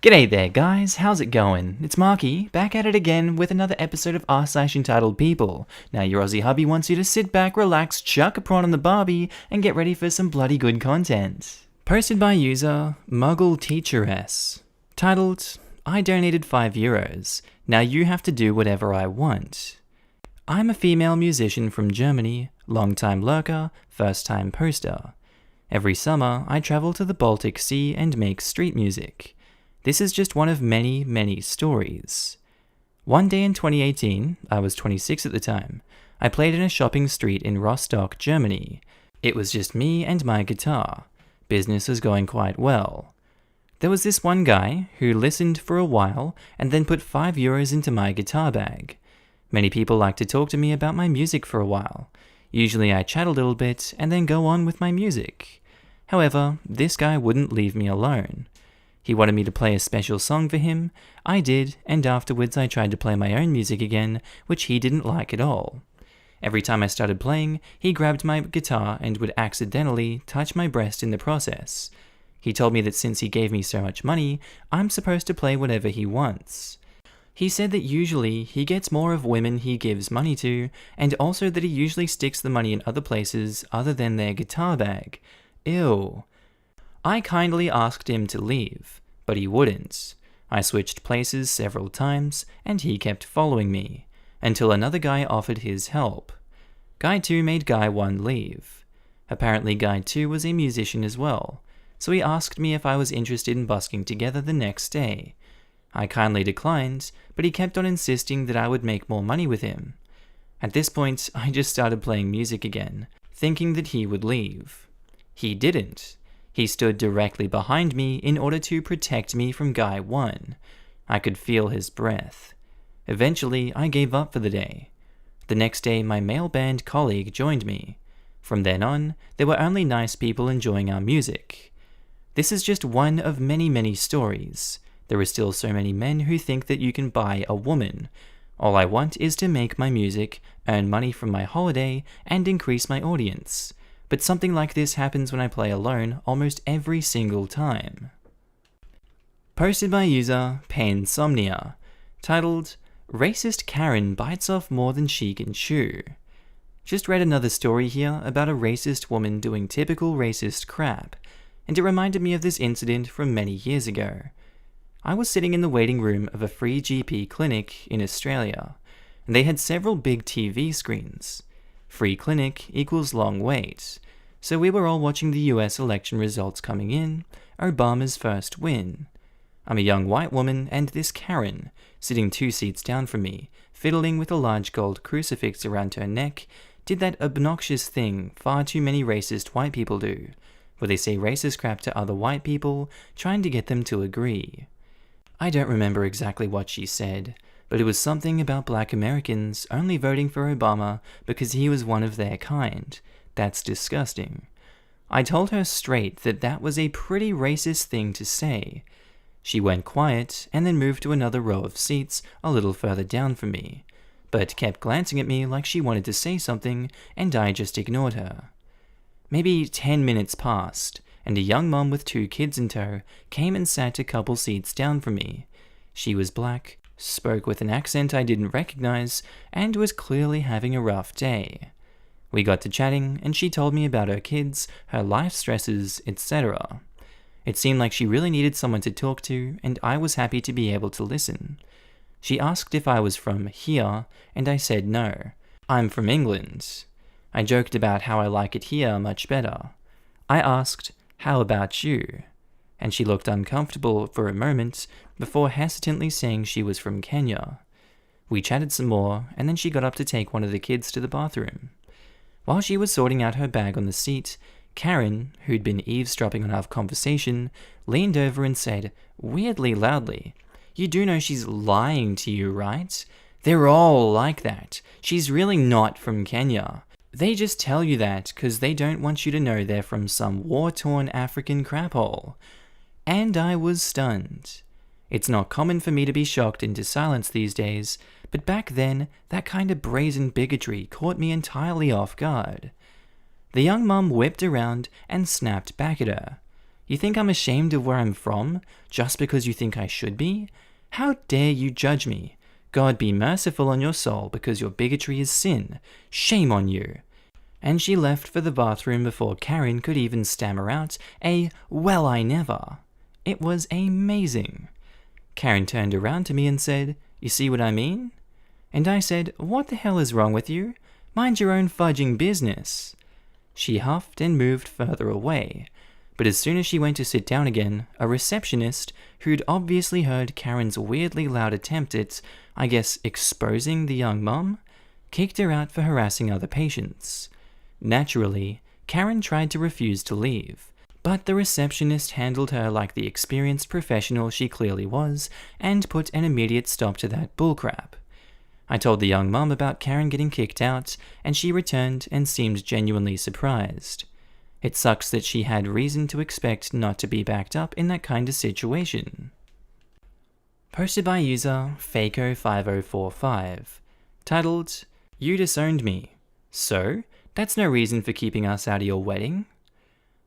G'day there guys, how's it going? It's Markee, back at it again with another episode of r/Entitled People. Now your Aussie Hubby wants you to sit back, relax, chuck a prawn on the barbie, and get ready for some bloody good content. Posted by user Muggle Teacheress. Titled, I donated €5. Now you have to do whatever I want. I'm a female musician from Germany, long-time lurker, first-time poster. Every summer, I travel to the Baltic Sea and make street music. This is just one of many, many stories. One day in 2018, I was 26 at the time, I played in a shopping street in Rostock, Germany. It was just me and my guitar. Business was going quite well. There was this one guy who listened for a while and then put €5 into my guitar bag. Many people like to talk to me about my music for a while. Usually I chat a little bit and then go on with my music. However, this guy wouldn't leave me alone. He wanted me to play a special song for him. I did, and afterwards I tried to play my own music again, which he didn't like at all. Every time I started playing, he grabbed my guitar and would accidentally touch my breast in the process. He told me that since he gave me so much money, I'm supposed to play whatever he wants. He said that usually he gets more of women he gives money to, and also that he usually sticks the money in other places other than their guitar bag. Ew. I kindly asked him to leave, but he wouldn't. I switched places several times, and he kept following me, until another guy offered his help. Guy 2 made Guy 1 leave. Apparently Guy 2 was a musician as well, so he asked me if I was interested in busking together the next day. I kindly declined, but he kept on insisting that I would make more money with him. At this point, I just started playing music again, thinking that he would leave. He didn't. He stood directly behind me in order to protect me from Guy 1. I could feel his breath. Eventually, I gave up for the day. The next day, my male band colleague joined me. From then on, there were only nice people enjoying our music. This is just one of many, many stories. There are still so many men who think that you can buy a woman. All I want is to make my music, earn money from my holiday, and increase my audience. But something like this happens when I play alone almost every single time. Posted by user Painsomnia. Titled, Racist Karen Bites Off More Than She Can Chew. Just read another story here about a racist woman doing typical racist crap, and it reminded me of this incident from many years ago. I was sitting in the waiting room of a free GP clinic in Australia, and they had several big TV screens. Free clinic equals long wait, so we were all watching the US election results coming in, Obama's first win. I'm a young white woman and this Karen, sitting 2 seats down from me, fiddling with a large gold crucifix around her neck, did that obnoxious thing far too many racist white people do, where they say racist crap to other white people, trying to get them to agree. I don't remember exactly what she said, but it was something about black Americans only voting for Obama because he was one of their kind. That's disgusting. I told her straight that that was a pretty racist thing to say. She went quiet and then moved to another row of seats a little further down from me, but kept glancing at me like she wanted to say something, and I just ignored her. Maybe 10 minutes passed, and a young mom with 2 kids in tow came and sat a couple seats down from me. She was black, spoke with an accent I didn't recognize, and was clearly having a rough day. We got to chatting, and she told me about her kids, her life stresses, etc. It seemed like she really needed someone to talk to, and I was happy to be able to listen. She asked if I was from here, and I said no. I'm from England. I joked about how I like it here much better. I asked, how about you? And she looked uncomfortable for a moment before hesitantly saying she was from Kenya. We chatted some more, and then she got up to take one of the kids to the bathroom. While she was sorting out her bag on the seat, Karen, who'd been eavesdropping on our conversation, leaned over and said, weirdly loudly, "You do know she's lying to you, right? They're all like that. She's really not from Kenya. They just tell you that because they don't want you to know they're from some war-torn African craphole." And I was stunned. It's not common for me to be shocked into silence these days, but back then, that kind of brazen bigotry caught me entirely off guard. The young mum whipped around and snapped back at her. You think I'm ashamed of where I'm from, just because you think I should be? How dare you judge me? God be merciful on your soul, because your bigotry is sin. Shame on you. And she left for the bathroom before Karen could even stammer out a, "Well, I never." It was amazing. Karen turned around to me and said, "You see what I mean?" And I said, "What the hell is wrong with you? Mind your own fudging business." She huffed and moved further away, but as soon as she went to sit down again, a receptionist, who'd obviously heard Karen's weirdly loud attempt at, I guess, exposing the young mum, kicked her out for harassing other patients. Naturally, Karen tried to refuse to leave, but the receptionist handled her like the experienced professional she clearly was and put an immediate stop to that bullcrap. I told the young mum about Karen getting kicked out, and she returned and seemed genuinely surprised. It sucks that she had reason to expect not to be backed up in that kind of situation. Posted by user Faco5045, titled, "You disowned me. So, that's no reason for keeping us out of your wedding?"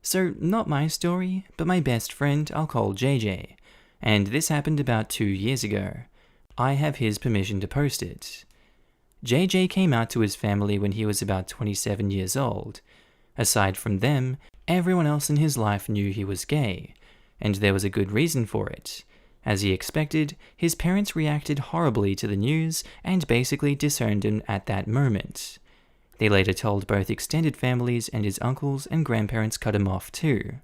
So, not my story, but my best friend I'll call JJ, and this happened about 2 years ago. I have his permission to post it. JJ came out to his family when he was about 27 years old. Aside from them, everyone else in his life knew he was gay, and there was a good reason for it. As he expected, his parents reacted horribly to the news and basically disowned him at that moment. They later told both extended families, and his uncles and grandparents cut him off too.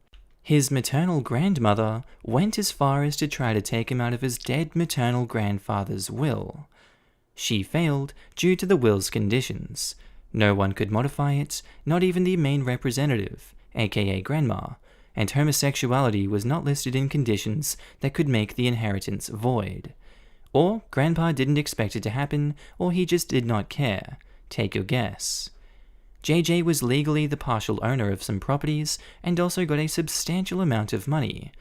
His maternal grandmother went as far as to try to take him out of his dead maternal grandfather's will. She failed due to the will's conditions. No one could modify it, not even the main representative, aka Grandma, and homosexuality was not listed in conditions that could make the inheritance void. Or Grandpa didn't expect it to happen, or he just did not care. Take your guess. JJ was legally the partial owner of some properties and also got a substantial amount of money,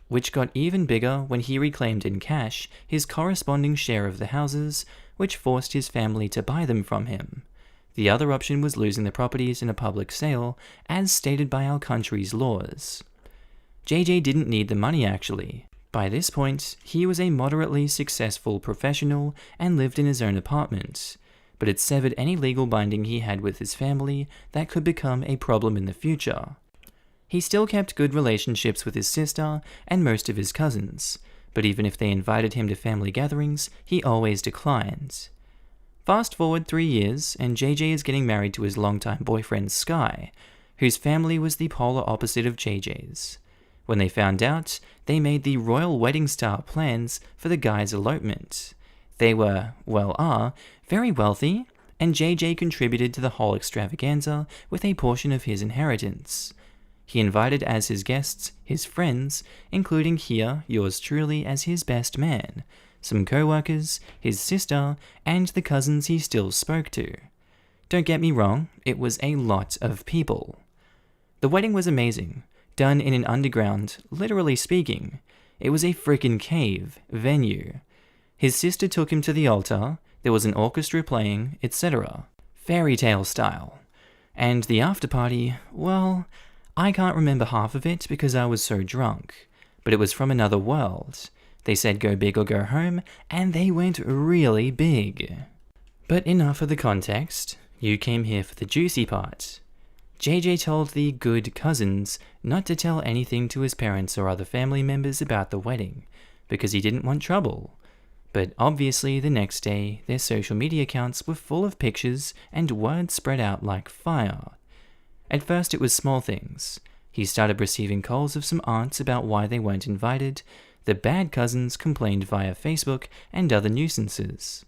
which got even bigger when he reclaimed in cash his corresponding share of the houses, which forced his family to buy them from him. The other option was losing the properties in a public sale, as stated by our country's laws. JJ didn't need the money actually. By this point, he was a moderately successful professional and lived in his own apartment, but it severed any legal binding he had with his family that could become a problem in the future. He still kept good relationships with his sister and most of his cousins, but even if they invited him to family gatherings, he always declined. Fast forward 3 years, and JJ is getting married to his longtime boyfriend Sky, whose family was the polar opposite of JJ's. When they found out, they made the royal wedding-style plans for the guy's elopement. They were, are, very wealthy, and JJ contributed to the whole extravaganza with a portion of his inheritance. He invited as his guests his friends, including here yours truly as his best man, some co-workers, his sister, and the cousins he still spoke to. Don't get me wrong, it was a lot of people. The wedding was amazing, done in an underground, literally speaking. It was a frickin' cave venue. His sister took him to the altar, there was an orchestra playing, etc. Fairy tale style. And the after party, well, I can't remember half of it because I was so drunk, but it was from another world. They said go big or go home, and they went really big. But enough of the context, you came here for the juicy part. JJ told the good cousins not to tell anything to his parents or other family members about the wedding, because he didn't want trouble. But obviously the next day, their social media accounts were full of pictures and word spread out like fire. At first it was small things. He started receiving calls of some aunts about why they weren't invited. The bad cousins complained via Facebook and other nuisances.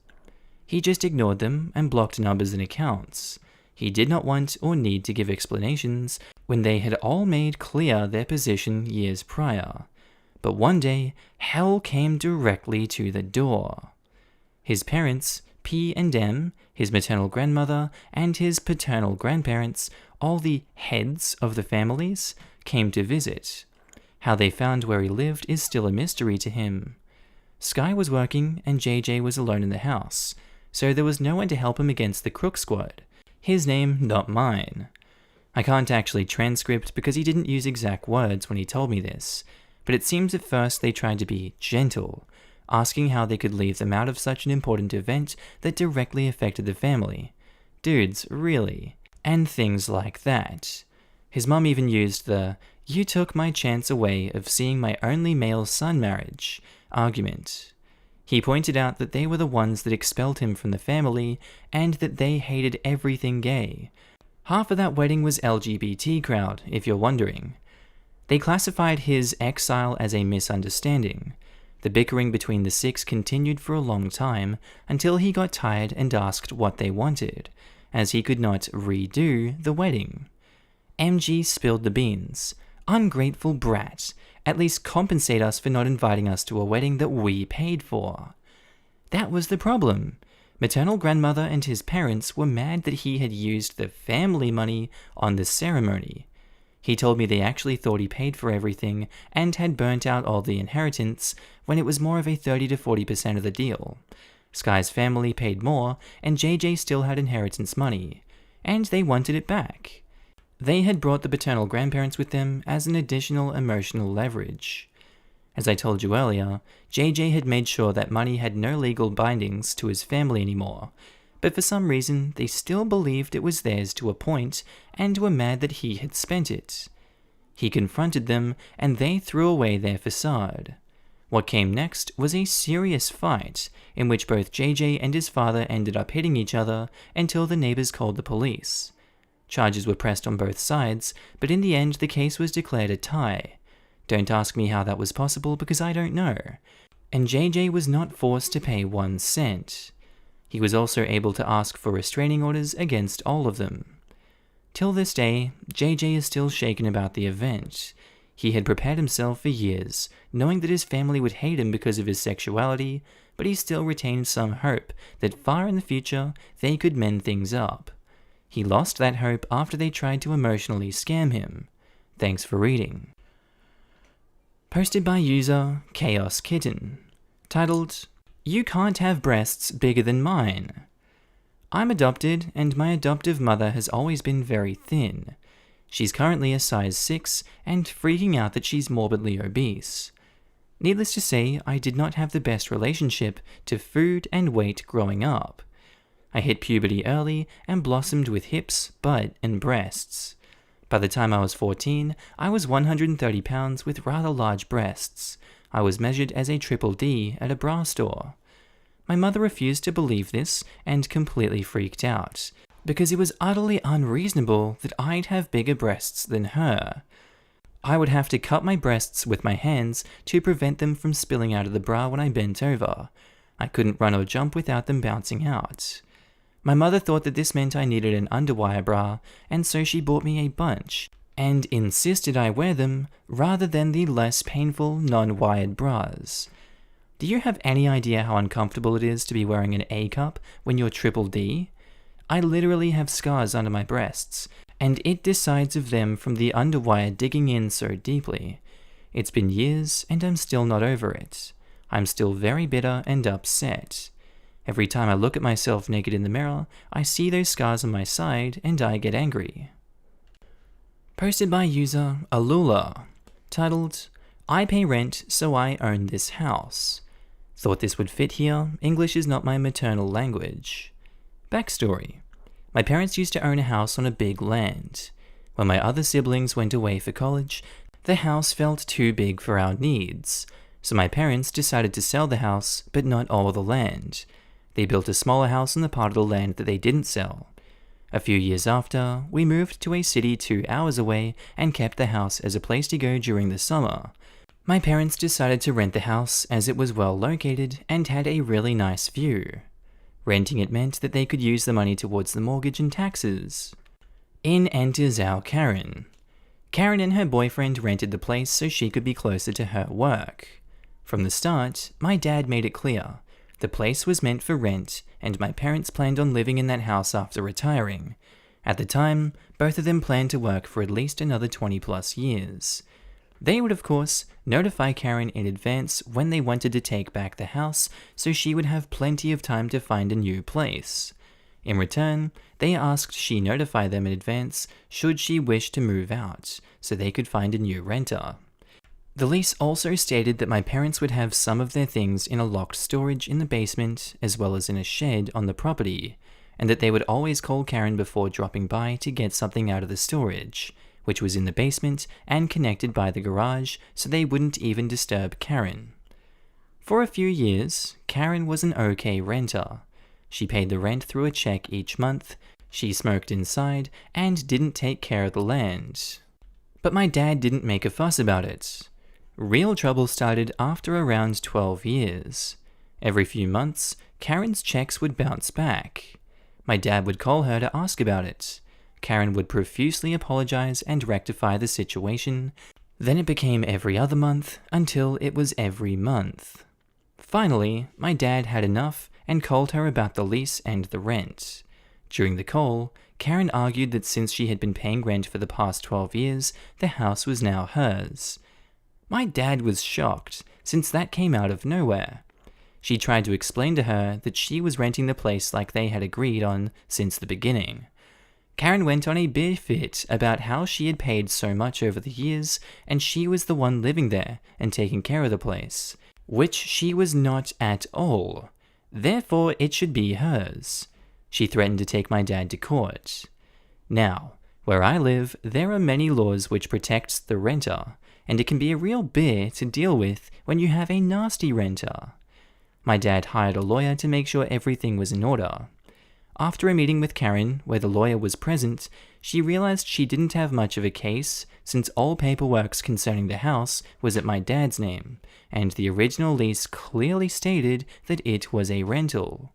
He just ignored them and blocked numbers and accounts. He did not want or need to give explanations when they had all made clear their position years prior. But one day, hell came directly to the door. His parents, P and M, his maternal grandmother, and his paternal grandparents, all the heads of the families, came to visit. How they found where he lived is still a mystery to him. Sky was working and JJ was alone in the house, so there was no one to help him against the crook squad. His name, not mine. I can't actually transcript because he didn't use exact words when he told me this, but it seems at first they tried to be gentle, asking how they could leave them out of such an important event that directly affected the family. Dudes, really? And things like that. His mum even used the "you took my chance away of seeing my only male son marriage" argument. He pointed out that they were the ones that expelled him from the family and that they hated everything gay. Half of that wedding was LGBT crowd, if you're wondering. They classified his exile as a misunderstanding. The bickering between the six continued for a long time until he got tired and asked what they wanted, as he could not redo the wedding. MG spilled the beans. Ungrateful brat. At least compensate us for not inviting us to a wedding that we paid for. That was the problem. Maternal grandmother and his parents were mad that he had used the family money on the ceremony. He told me they actually thought he paid for everything and had burnt out all the inheritance when it was more of a 30 to 40% of the deal. Sky's family paid more and JJ still had inheritance money, and they wanted it back. They had brought the paternal grandparents with them as an additional emotional leverage. As I told you earlier, JJ had made sure that money had no legal bindings to his family anymore, but for some reason they still believed it was theirs to a point and were mad that he had spent it. He confronted them and they threw away their facade. What came next was a serious fight in which both JJ and his father ended up hitting each other until the neighbors called the police. Charges were pressed on both sides, but in the end the case was declared a tie. Don't ask me how that was possible because I don't know. And JJ was not forced to pay 1 cent. He was also able to ask for restraining orders against all of them. Till this day, JJ is still shaken about the event. He had prepared himself for years, knowing that his family would hate him because of his sexuality, but he still retained some hope that far in the future they could mend things up. He lost that hope after they tried to emotionally scam him. Thanks for reading. Posted by user Chaos Kitten. Titled, "You Can't Have Breasts Bigger Than Mine." I'm adopted, and my adoptive mother has always been very thin. She's currently a size 6 and freaking out that she's morbidly obese. Needless to say, I did not have the best relationship to food and weight growing up. I hit puberty early and blossomed with hips, butt, and breasts. By the time I was 14, I was 130 pounds with rather large breasts. I was measured as a triple D at a bra store. My mother refused to believe this and completely freaked out, because it was utterly unreasonable that I'd have bigger breasts than her. I would have to cut my breasts with my hands to prevent them from spilling out of the bra when I bent over. I couldn't run or jump without them bouncing out. My mother thought that this meant I needed an underwire bra, and so she bought me a bunch, and insisted I wear them rather than the less painful non-wired bras. Do you have any idea how uncomfortable it is to be wearing an A-cup when you're triple D? I literally have scars under my breasts, and it decides of them from the underwire digging in so deeply. It's been years, and I'm still not over it. I'm still very bitter and upset. Every time I look at myself naked in the mirror, I see those scars on my side, and I get angry. Posted by user Alula. Titled, "I pay rent, so I own this house." Thought this would fit here. English is not my maternal language. Backstory. My parents used to own a house on a big land. When my other siblings went away for college, the house felt too big for our needs, so my parents decided to sell the house, but not all the land. They built a smaller house on the part of the land that they didn't sell. A few years after, we moved to a city 2 hours away and kept the house as a place to go during the summer. My parents decided to rent the house as it was well located and had a really nice view. Renting it meant that they could use the money towards the mortgage and taxes. In enters our Karen. Karen and her boyfriend rented the place so she could be closer to her work. From the start, my dad made it clear. The place was meant for rent, and my parents planned on living in that house after retiring. At the time, both of them planned to work for at least another 20 plus years. They would, of course, notify Karen in advance when they wanted to take back the house, so she would have plenty of time to find a new place. In return, they asked she notify them in advance should she wish to move out, so they could find a new renter. The lease also stated that my parents would have some of their things in a locked storage in the basement as well as in a shed on the property, and that they would always call Karen before dropping by to get something out of the storage, which was in the basement and connected by the garage so they wouldn't even disturb Karen. For a few years, Karen was an okay renter. She paid the rent through a check each month, she smoked inside, and didn't take care of the land. But my dad didn't make a fuss about it. Real trouble started after around 12 years. Every few months, Karen's checks would bounce back. My dad would call her to ask about it. Karen would profusely apologize and rectify the situation. Then it became every other month until it was every month. Finally, my dad had enough and called her about the lease and the rent. During the call, Karen argued that since she had been paying rent for the past 12 years, the house was now hers. My dad was shocked, since that came out of nowhere. She tried to explain to her that she was renting the place like they had agreed on since the beginning. Karen went on a beer fit about how she had paid so much over the years and she was the one living there and taking care of the place, which she was not at all. Therefore, it should be hers. She threatened to take my dad to court. Now, where I live, there are many laws which protect the renter, and it can be a real bear to deal with when you have a nasty renter. My dad hired a lawyer to make sure everything was in order. After a meeting with Karen, where the lawyer was present, she realized she didn't have much of a case since all paperwork concerning the house was at my dad's name, and the original lease clearly stated that it was a rental.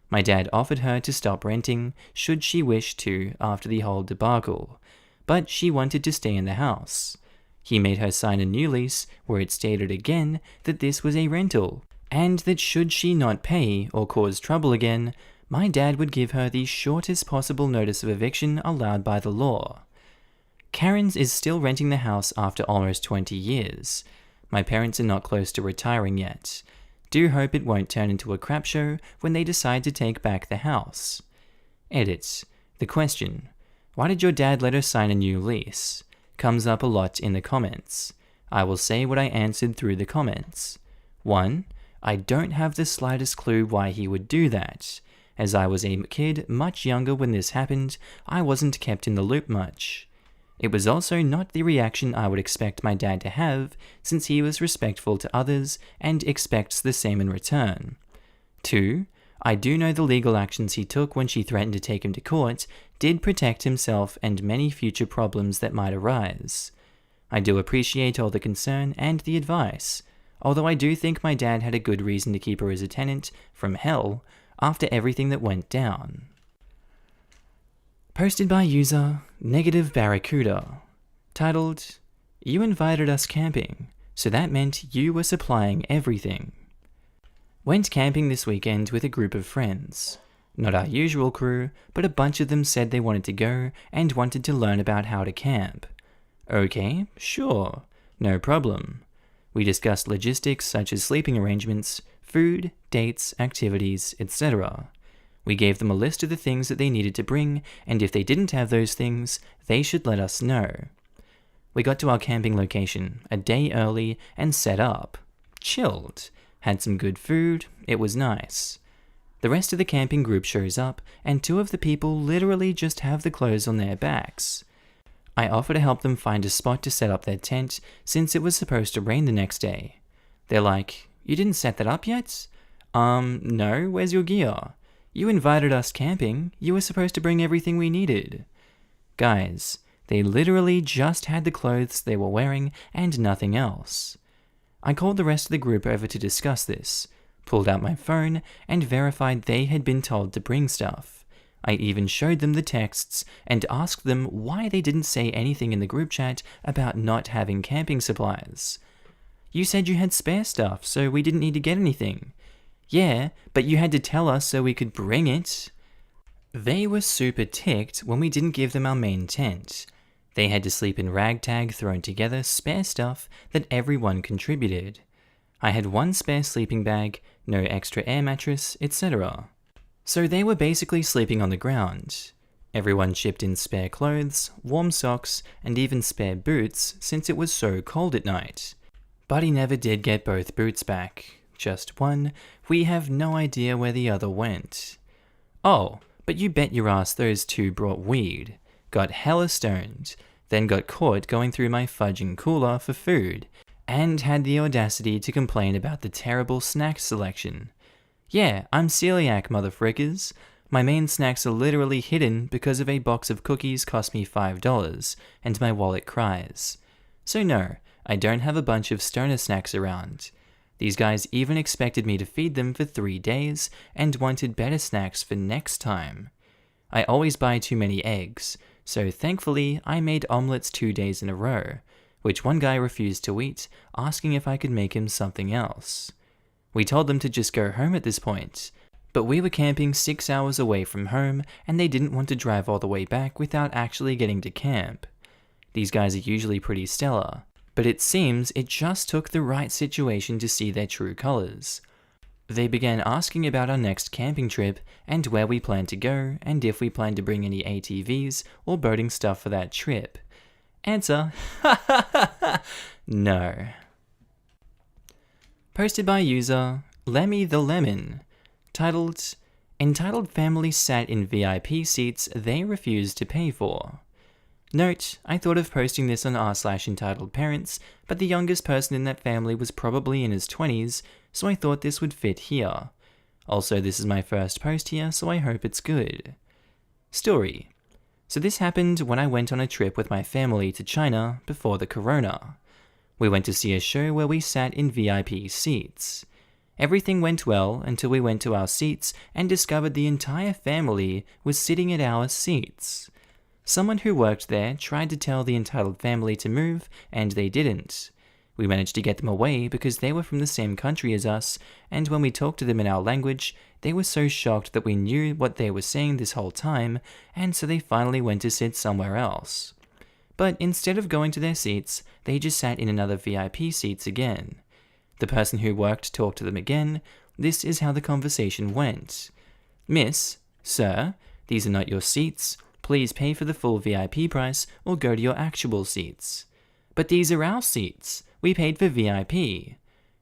My dad offered her to stop renting should she wish to after the whole debacle, but she wanted to stay in the house. He made her sign a new lease where it stated again that this was a rental, and that should she not pay or cause trouble again, my dad would give her the shortest possible notice of eviction allowed by the law. Karen's is still renting the house after almost 20 years. My parents are not close to retiring yet. Do hope it won't turn into a crap show when they decide to take back the house. Edit. The question, why did your dad let her sign a new lease? Comes up a lot in the comments. I will say what I answered through the comments. 1. I don't have the slightest clue why he would do that. As I was a kid much younger when this happened, I wasn't kept in the loop much. It was also not the reaction I would expect my dad to have, since he was respectful to others and expects the same in return. 2. I do know the legal actions he took when she threatened to take him to court did protect himself and many future problems that might arise. I do appreciate all the concern and the advice, although I do think my dad had a good reason to keep her as a tenant from hell after everything that went down. Posted by user Negative Barracuda, titled, You invited us camping, so that meant you were supplying everything. Went camping this weekend with a group of friends. Not our usual crew, but a bunch of them said they wanted to go and wanted to learn about how to camp. Okay, sure, no problem. We discussed logistics such as sleeping arrangements, food, dates, activities, etc. We gave them a list of the things that they needed to bring, and if they didn't have those things, they should let us know. We got to our camping location a day early and set up. Chilled. Had some good food. It was nice. The rest of the camping group shows up, and 2 of the people literally just have the clothes on their backs. I offer to help them find a spot to set up their tent, since it was supposed to rain the next day. They're like, You didn't set that up yet? No, where's your gear? You invited us camping, you were supposed to bring everything we needed. Guys, they literally just had the clothes they were wearing and nothing else. I called the rest of the group over to discuss this, pulled out my phone, and verified they had been told to bring stuff. I even showed them the texts and asked them why they didn't say anything in the group chat about not having camping supplies. You said you had spare stuff, so we didn't need to get anything. Yeah, but you had to tell us so we could bring it. They were super ticked when we didn't give them our main tent. They had to sleep in ragtag thrown together spare stuff that everyone contributed. I had 1 spare sleeping bag, no extra air mattress, etc. So they were basically sleeping on the ground. Everyone shipped in spare clothes, warm socks, and even spare boots since it was so cold at night. But he never did get both boots back. Just one. We have no idea where the other went. Oh, but you bet your ass those two brought weed, got hella stoned, then got caught going through my fudging cooler for food, and had the audacity to complain about the terrible snack selection. Yeah, I'm celiac, motherfrickers. My main snacks are literally hidden because of a box of cookies cost me $5, and my wallet cries. So no, I don't have a bunch of stoner snacks around. These guys even expected me to feed them for 3 days and wanted better snacks for next time. I always buy too many eggs, so thankfully I made omelets 2 days in a row, which one guy refused to eat, asking if I could make him something else. We told them to just go home at this point, but we were camping 6 hours away from home and they didn't want to drive all the way back without actually getting to camp. These guys are usually pretty stellar, but it seems it just took the right situation to see their true colors. They began asking about our next camping trip and where we plan to go and if we plan to bring any ATVs or boating stuff for that trip. Answer, no. Posted by user Lemmy the Lemon, titled, Entitled Family Sat in VIP Seats They Refused to Pay For. Note, I thought of posting this on r/entitled parents, but the youngest person in that family was probably in his 20s, so I thought this would fit here. Also, this is my first post here, so I hope it's good. Story. So this happened when I went on a trip with my family to China before the corona. We went to see a show where we sat in VIP seats. Everything went well until we went to our seats and discovered the entire family was sitting at our seats. Someone who worked there tried to tell the entitled family to move, and they didn't. We managed to get them away because they were from the same country as us, and when we talked to them in our language, they were so shocked that we knew what they were saying this whole time, and so they finally went to sit somewhere else. But instead of going to their seats, they just sat in another VIP seats again. The person who worked talked to them again. This is how the conversation went. Miss, sir, these are not your seats. Please pay for the full VIP price or go to your actual seats. But these are our seats. We paid for VIP.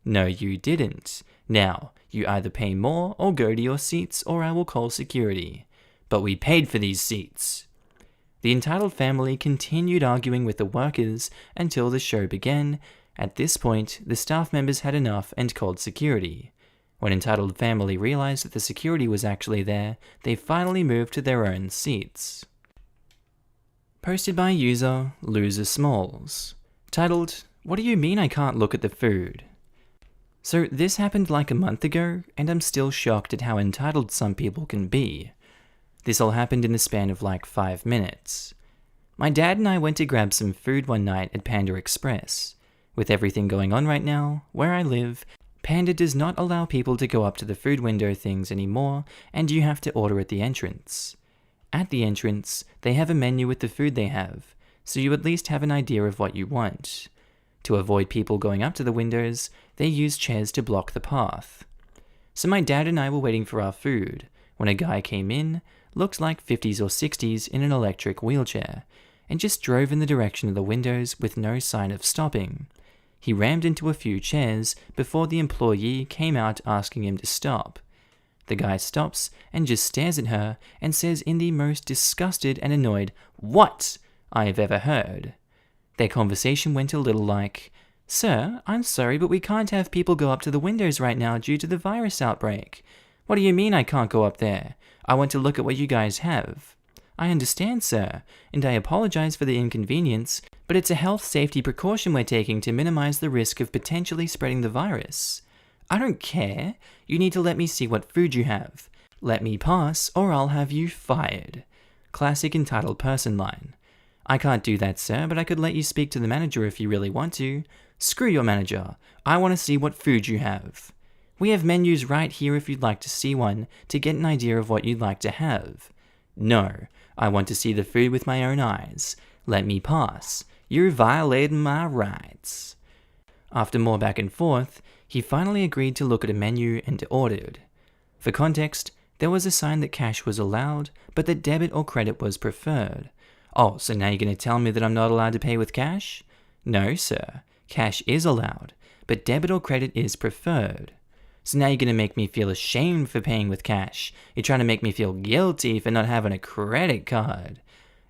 No, you didn't. Now, you either pay more or go to your seats or I will call security. But we paid for these seats. The entitled family continued arguing with the workers until the show began. At this point, the staff members had enough and called security. When entitled family realized that the security was actually there, they finally moved to their own seats. Posted by user Loser Smalls, titled, What do you mean I can't look at the food? So this happened like a month ago, and I'm still shocked at how entitled some people can be. This all happened in the span of like 5 minutes. My dad and I went to grab some food one night at Panda Express. With everything going on right now, where I live, Panda does not allow people to go up to the food window things anymore, and you have to order at the entrance. At the entrance, they have a menu with the food they have, so you at least have an idea of what you want. To avoid people going up to the windows, they use chairs to block the path. So my dad and I were waiting for our food, when a guy came in, looked like 50s or 60s in an electric wheelchair, and just drove in the direction of the windows with no sign of stopping. He rammed into a few chairs before the employee came out asking him to stop. The guy stops and just stares at her and says in the most disgusted and annoyed "What?" I have ever heard. Their conversation went a little like, "Sir, I'm sorry, but we can't have people go up to the windows right now due to the virus outbreak." "What do you mean I can't go up there? I want to look at what you guys have." "I understand, sir, and I apologize for the inconvenience, but it's a health safety precaution we're taking to minimize the risk of potentially spreading the virus." "I don't care. You need to let me see what food you have. Let me pass, or I'll have you fired." Classic entitled person line. "I can't do that, sir, but I could let you speak to the manager if you really want to." "Screw your manager. I want to see what food you have." "We have menus right here if you'd like to see one, to get an idea of what you'd like to have." "No, I want to see the food with my own eyes. Let me pass. You're violating my rights." After more back and forth, he finally agreed to look at a menu and ordered. For context, There was a sign that cash was allowed, but that debit or credit was preferred. Oh, so now you're going to tell me that I'm not allowed to pay with cash? No, sir. Cash is allowed, but debit or credit is preferred. So now you're going to make me feel ashamed for paying with cash. You're trying to make me feel guilty for not having a credit card.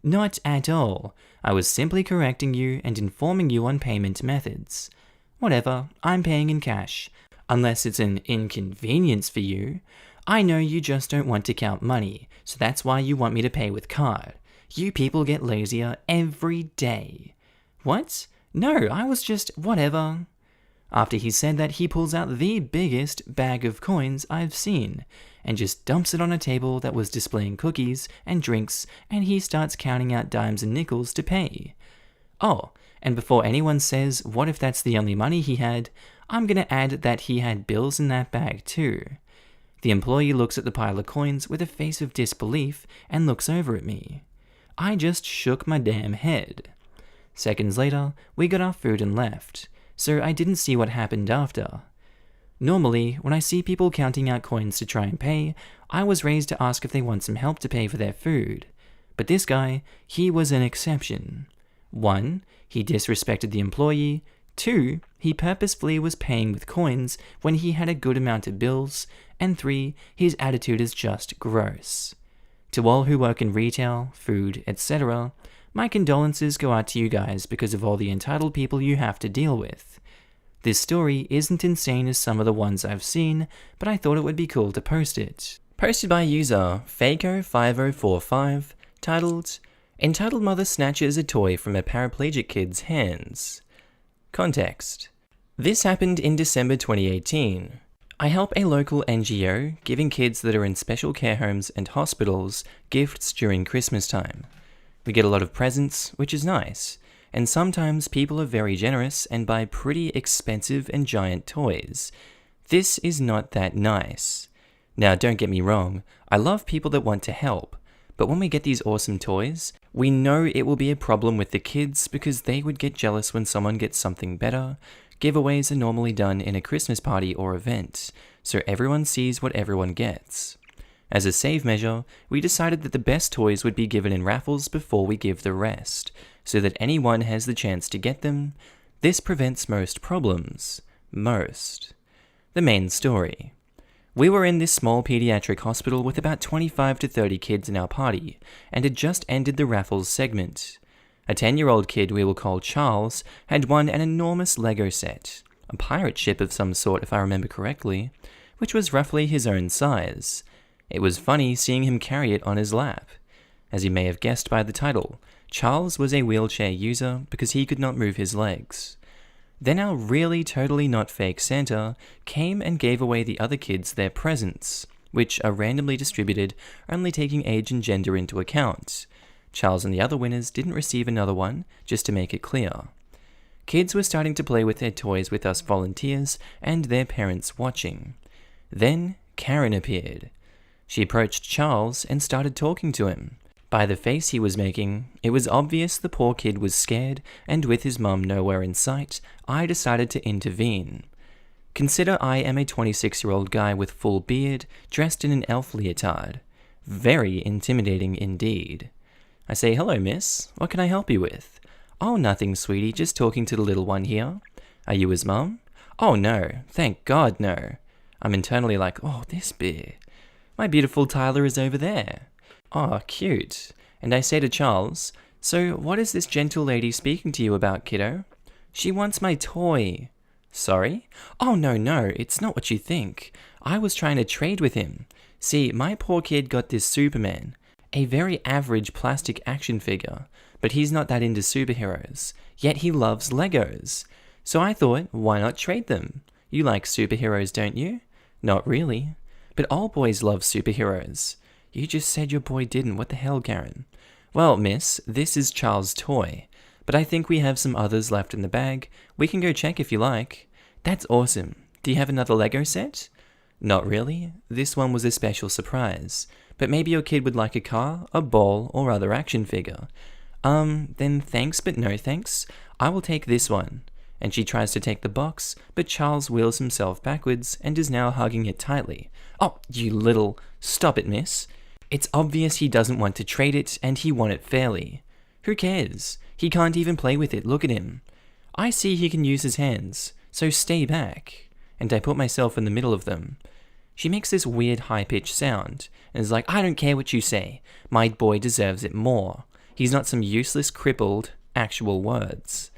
Not at all. I was simply correcting you and informing you on payment methods. Whatever, I'm paying in cash. Unless it's an inconvenience for you. I know you just don't want to count money, so that's why you want me to pay with card. You people get lazier every day. What? No, I was just whatever. After he said that, he pulls out the biggest bag of coins I've seen and just dumps it on a table that was displaying cookies and drinks, and he starts counting out dimes and nickels to pay. Oh, and before anyone says, what if that's the only money he had, I'm gonna add that he had bills in that bag too. The employee looks at the pile of coins with a face of disbelief and looks over at me. I just shook my damn head. Seconds later, we got our food and left, so I didn't see what happened after. Normally, when I see people counting out coins to try and pay, I was raised to ask if they want some help to pay for their food. But this guy, he was an exception. 1, he disrespected the employee. 2, he purposefully was paying with coins when he had a good amount of bills. And 3, his attitude is just gross. To all who work in retail, food, etc., my condolences go out to you guys because of all the entitled people you have to deal with. This story isn't insane as some of the ones I've seen, but I thought it would be cool to post it. Posted by user Faco5045, titled, Entitled Mother Snatches a Toy from a Paraplegic Kid's Hands. Context. This happened in December 2018. I help a local NGO giving kids that are in special care homes and hospitals gifts during Christmas time. We get a lot of presents, which is nice, and sometimes people are very generous and buy pretty expensive and giant toys. This is not that nice. Now, don't get me wrong, I love people that want to help, but when we get these awesome toys, we know it will be a problem with the kids because they would get jealous when someone gets something better. Giveaways are normally done in a Christmas party or event, so everyone sees what everyone gets. As a save measure, we decided that the best toys would be given in raffles before we give the rest, so that anyone has the chance to get them. This prevents most problems. Most. The main story. We were in this small pediatric hospital with about 25 to 30 kids in our party, and had just ended the raffles segment. A 10-year-old kid we will call Charles had won an enormous Lego set, a pirate ship of some sort if I remember correctly, which was roughly his own size. It was funny seeing him carry it on his lap. As you may have guessed by the title, Charles was a wheelchair user because he could not move his legs. Then our really totally not fake Santa came and gave away the other kids their presents, which are randomly distributed, only taking age and gender into account. Charles and the other winners didn't receive another one, just to make it clear. Kids were starting to play with their toys with us volunteers and their parents watching. Then Karen appeared. She approached Charles and started talking to him. By the face he was making, it was obvious the poor kid was scared, and with his mum nowhere in sight, I decided to intervene. Consider I am a 26-year-old guy with full beard, dressed in an elf leotard. Very intimidating indeed. I say, "Hello, miss. What can I help you with?" "Oh, nothing, sweetie. Just talking to the little one here." "Are you his mum?" "Oh, no. Thank God, no." I'm internally like, "Oh, this beer. My beautiful Tyler is over there." "Oh, cute." And I say to Charles, "So what is this gentle lady speaking to you about, kiddo?" "She wants my toy." "Sorry?" "Oh, no, it's not what you think. I was trying to trade with him. See, my poor kid got this Superman, a very average plastic action figure, but he's not that into superheroes, yet he loves Legos. So I thought, why not trade them? You like superheroes, don't you?" "Not really. But all boys love superheroes." "You just said your boy didn't. What the hell, Karen?" "Well, miss, this is Charles' toy, but I think we have some others left in the bag. We can go check if you like." "That's awesome. Do you have another Lego set?" "Not really. This one was a special surprise. But maybe your kid would like a car, a ball, or other action figure." Then thanks but no thanks. I will take this one." and she tries to take the box, but Charles wheels himself backwards and is now hugging it tightly. Oh, you little... Stop it, miss. It's obvious he doesn't want to trade it, and he won it fairly. Who cares? He can't even play with it, look at him. I see he can use his hands, so stay back. And I put myself in the middle of them. She makes this weird high-pitched sound, and is like, I don't care what you say. My boy deserves it more. He's not some useless, crippled, actual words.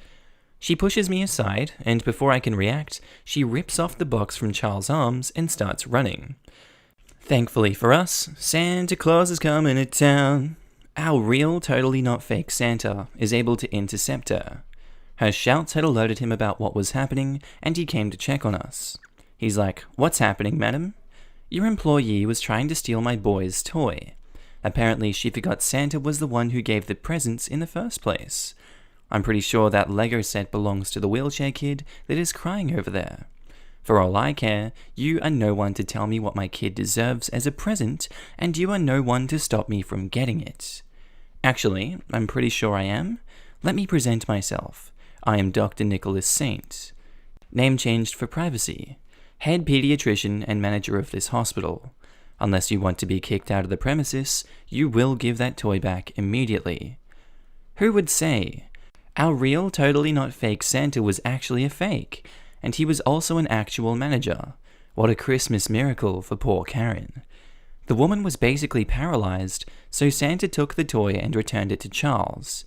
She pushes me aside, and before I can react, she rips off the box from Charles' arms and starts running. Thankfully for us, Santa Claus is coming to town. Our real, totally not fake Santa is able to intercept her. Her shouts had alerted him about what was happening, and he came to check on us. He's like, what's happening, madam? Your employee was trying to steal my boy's toy. Apparently she forgot Santa was the one who gave the presents in the first place. I'm pretty sure that Lego set belongs to the wheelchair kid that is crying over there. For all I care, you are no one to tell me what my kid deserves as a present, and you are no one to stop me from getting it. Actually, I'm pretty sure I am. Let me present myself. I am Dr. Nicholas Saint. Name changed for privacy. Head pediatrician and manager of this hospital. Unless you want to be kicked out of the premises, you will give that toy back immediately. Who would say? Our real, totally not fake Santa was actually a fake, and he was also an actual manager. What a Christmas miracle for poor Karen. The woman was basically paralyzed, so Santa took the toy and returned it to Charles.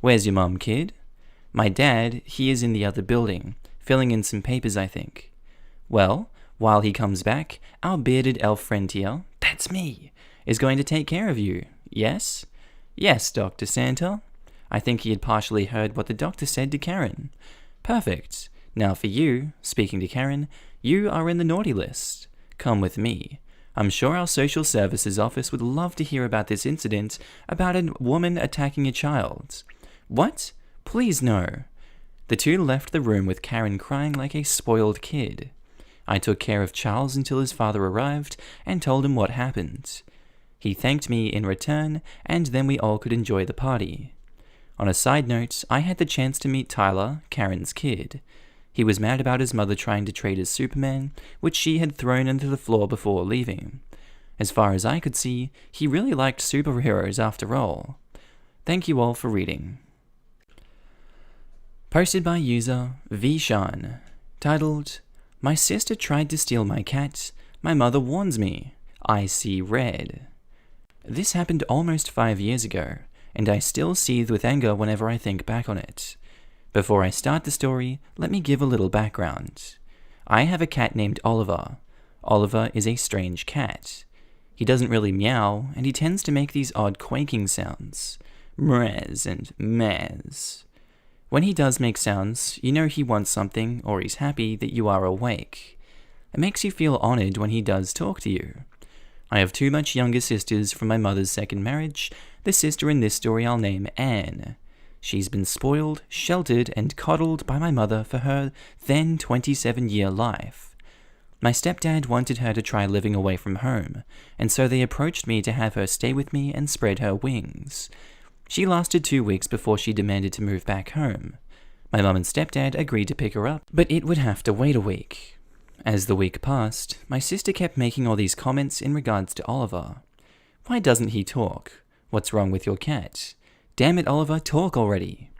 Where's your mum, kid? My dad, he is in the other building, filling in some papers, I think. Well, while he comes back, our bearded elf friend here, that's me, is going to take care of you, yes? Yes, Dr. Santa. I think he had partially heard what the doctor said to Karen. Perfect. Now for you, speaking to Karen, you are in the naughty list. Come with me. I'm sure our social services office would love to hear about this incident about a woman attacking a child. What? Please no. The two left the room with Karen crying like a spoiled kid. I took care of Charles until his father arrived and told him what happened. He thanked me in return, and then we all could enjoy the party. On a side note, I had the chance to meet Tyler, Karen's kid. He was mad about his mother trying to trade as Superman, which she had thrown into the floor before leaving. As far as I could see, he really liked superheroes after all. Thank you all for reading. Posted by user Vishan, titled, My sister tried to steal my cat. My mother warns me. I see red. This happened almost 5 years ago, and I still seethe with anger whenever I think back on it. Before I start the story, let me give a little background. I have a cat named Oliver. Oliver is a strange cat. He doesn't really meow, and he tends to make these odd quaking sounds. Mrez and mez. When he does make sounds, you know he wants something, or he's happy that you are awake. It makes you feel honored when he does talk to you. I have 2 much younger sisters from my mother's second marriage. The sister in this story I'll name Anne. She's been spoiled, sheltered, and coddled by my mother for her then 27-year life. My stepdad wanted her to try living away from home, and so they approached me to have her stay with me and spread her wings. She lasted 2 weeks before she demanded to move back home. My mum and stepdad agreed to pick her up, but it would have to wait a week. As the week passed, my sister kept making all these comments in regards to Oliver. Why doesn't he talk? What's wrong with your cat? Damn it, Oliver, talk already.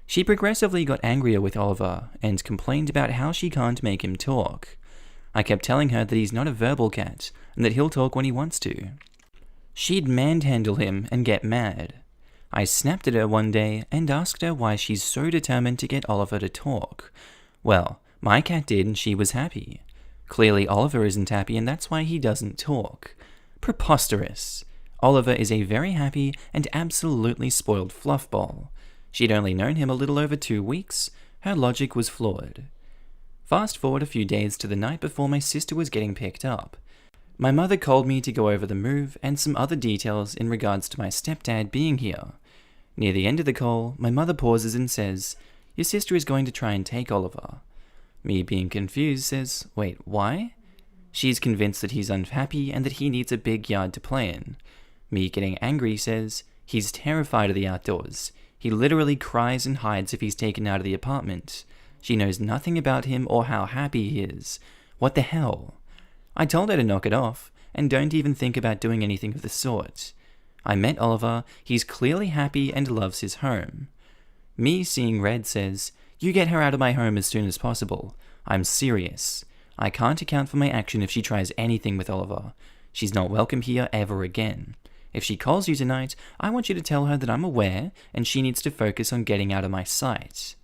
She progressively got angrier with Oliver and complained about how she can't make him talk. I kept telling her that he's not a verbal cat and that he'll talk when he wants to. She'd manhandle him and get mad. I snapped at her one day and asked her why she's so determined to get Oliver to talk. Well, my cat did and she was happy. Clearly Oliver isn't happy and that's why he doesn't talk. Preposterous. Oliver is a very happy and absolutely spoiled fluffball. She'd only known him a little over 2 weeks. Her logic was flawed. Fast forward a few days to the night before my sister was getting picked up. My mother called me to go over the move and some other details in regards to my stepdad being here. Near the end of the call, my mother pauses and says, "Your sister is going to try and take Oliver." Me being confused says, "Wait, why?" She's convinced that he's unhappy and that he needs a big yard to play in. Me getting angry says, "He's terrified of the outdoors. He literally cries and hides if he's taken out of the apartment." She knows nothing about him or how happy he is. What the hell? I told her to knock it off, and don't even think about doing anything of the sort. I met Oliver, he's clearly happy and loves his home. Me seeing red says, "You get her out of my home as soon as possible. I'm serious. I can't account for my action if she tries anything with Oliver. She's not welcome here ever again. If she calls you tonight, I want you to tell her that I'm aware and she needs to focus on getting out of my sight."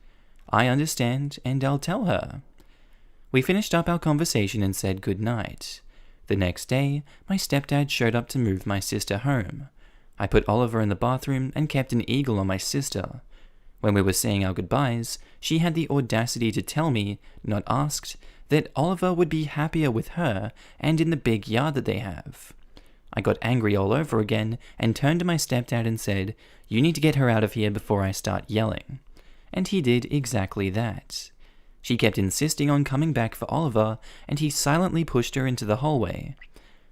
I understand, and I'll tell her. We finished up our conversation and said good night. The next day, my stepdad showed up to move my sister home. I put Oliver in the bathroom and kept an eagle on my sister. When we were saying our goodbyes, she had the audacity to tell me, not asked, that Oliver would be happier with her and in the big yard that they have. I got angry all over again and turned to my stepdad and said, "You need to get her out of here before I start yelling." And he did exactly that. She kept insisting on coming back for Oliver, and he silently pushed her into the hallway.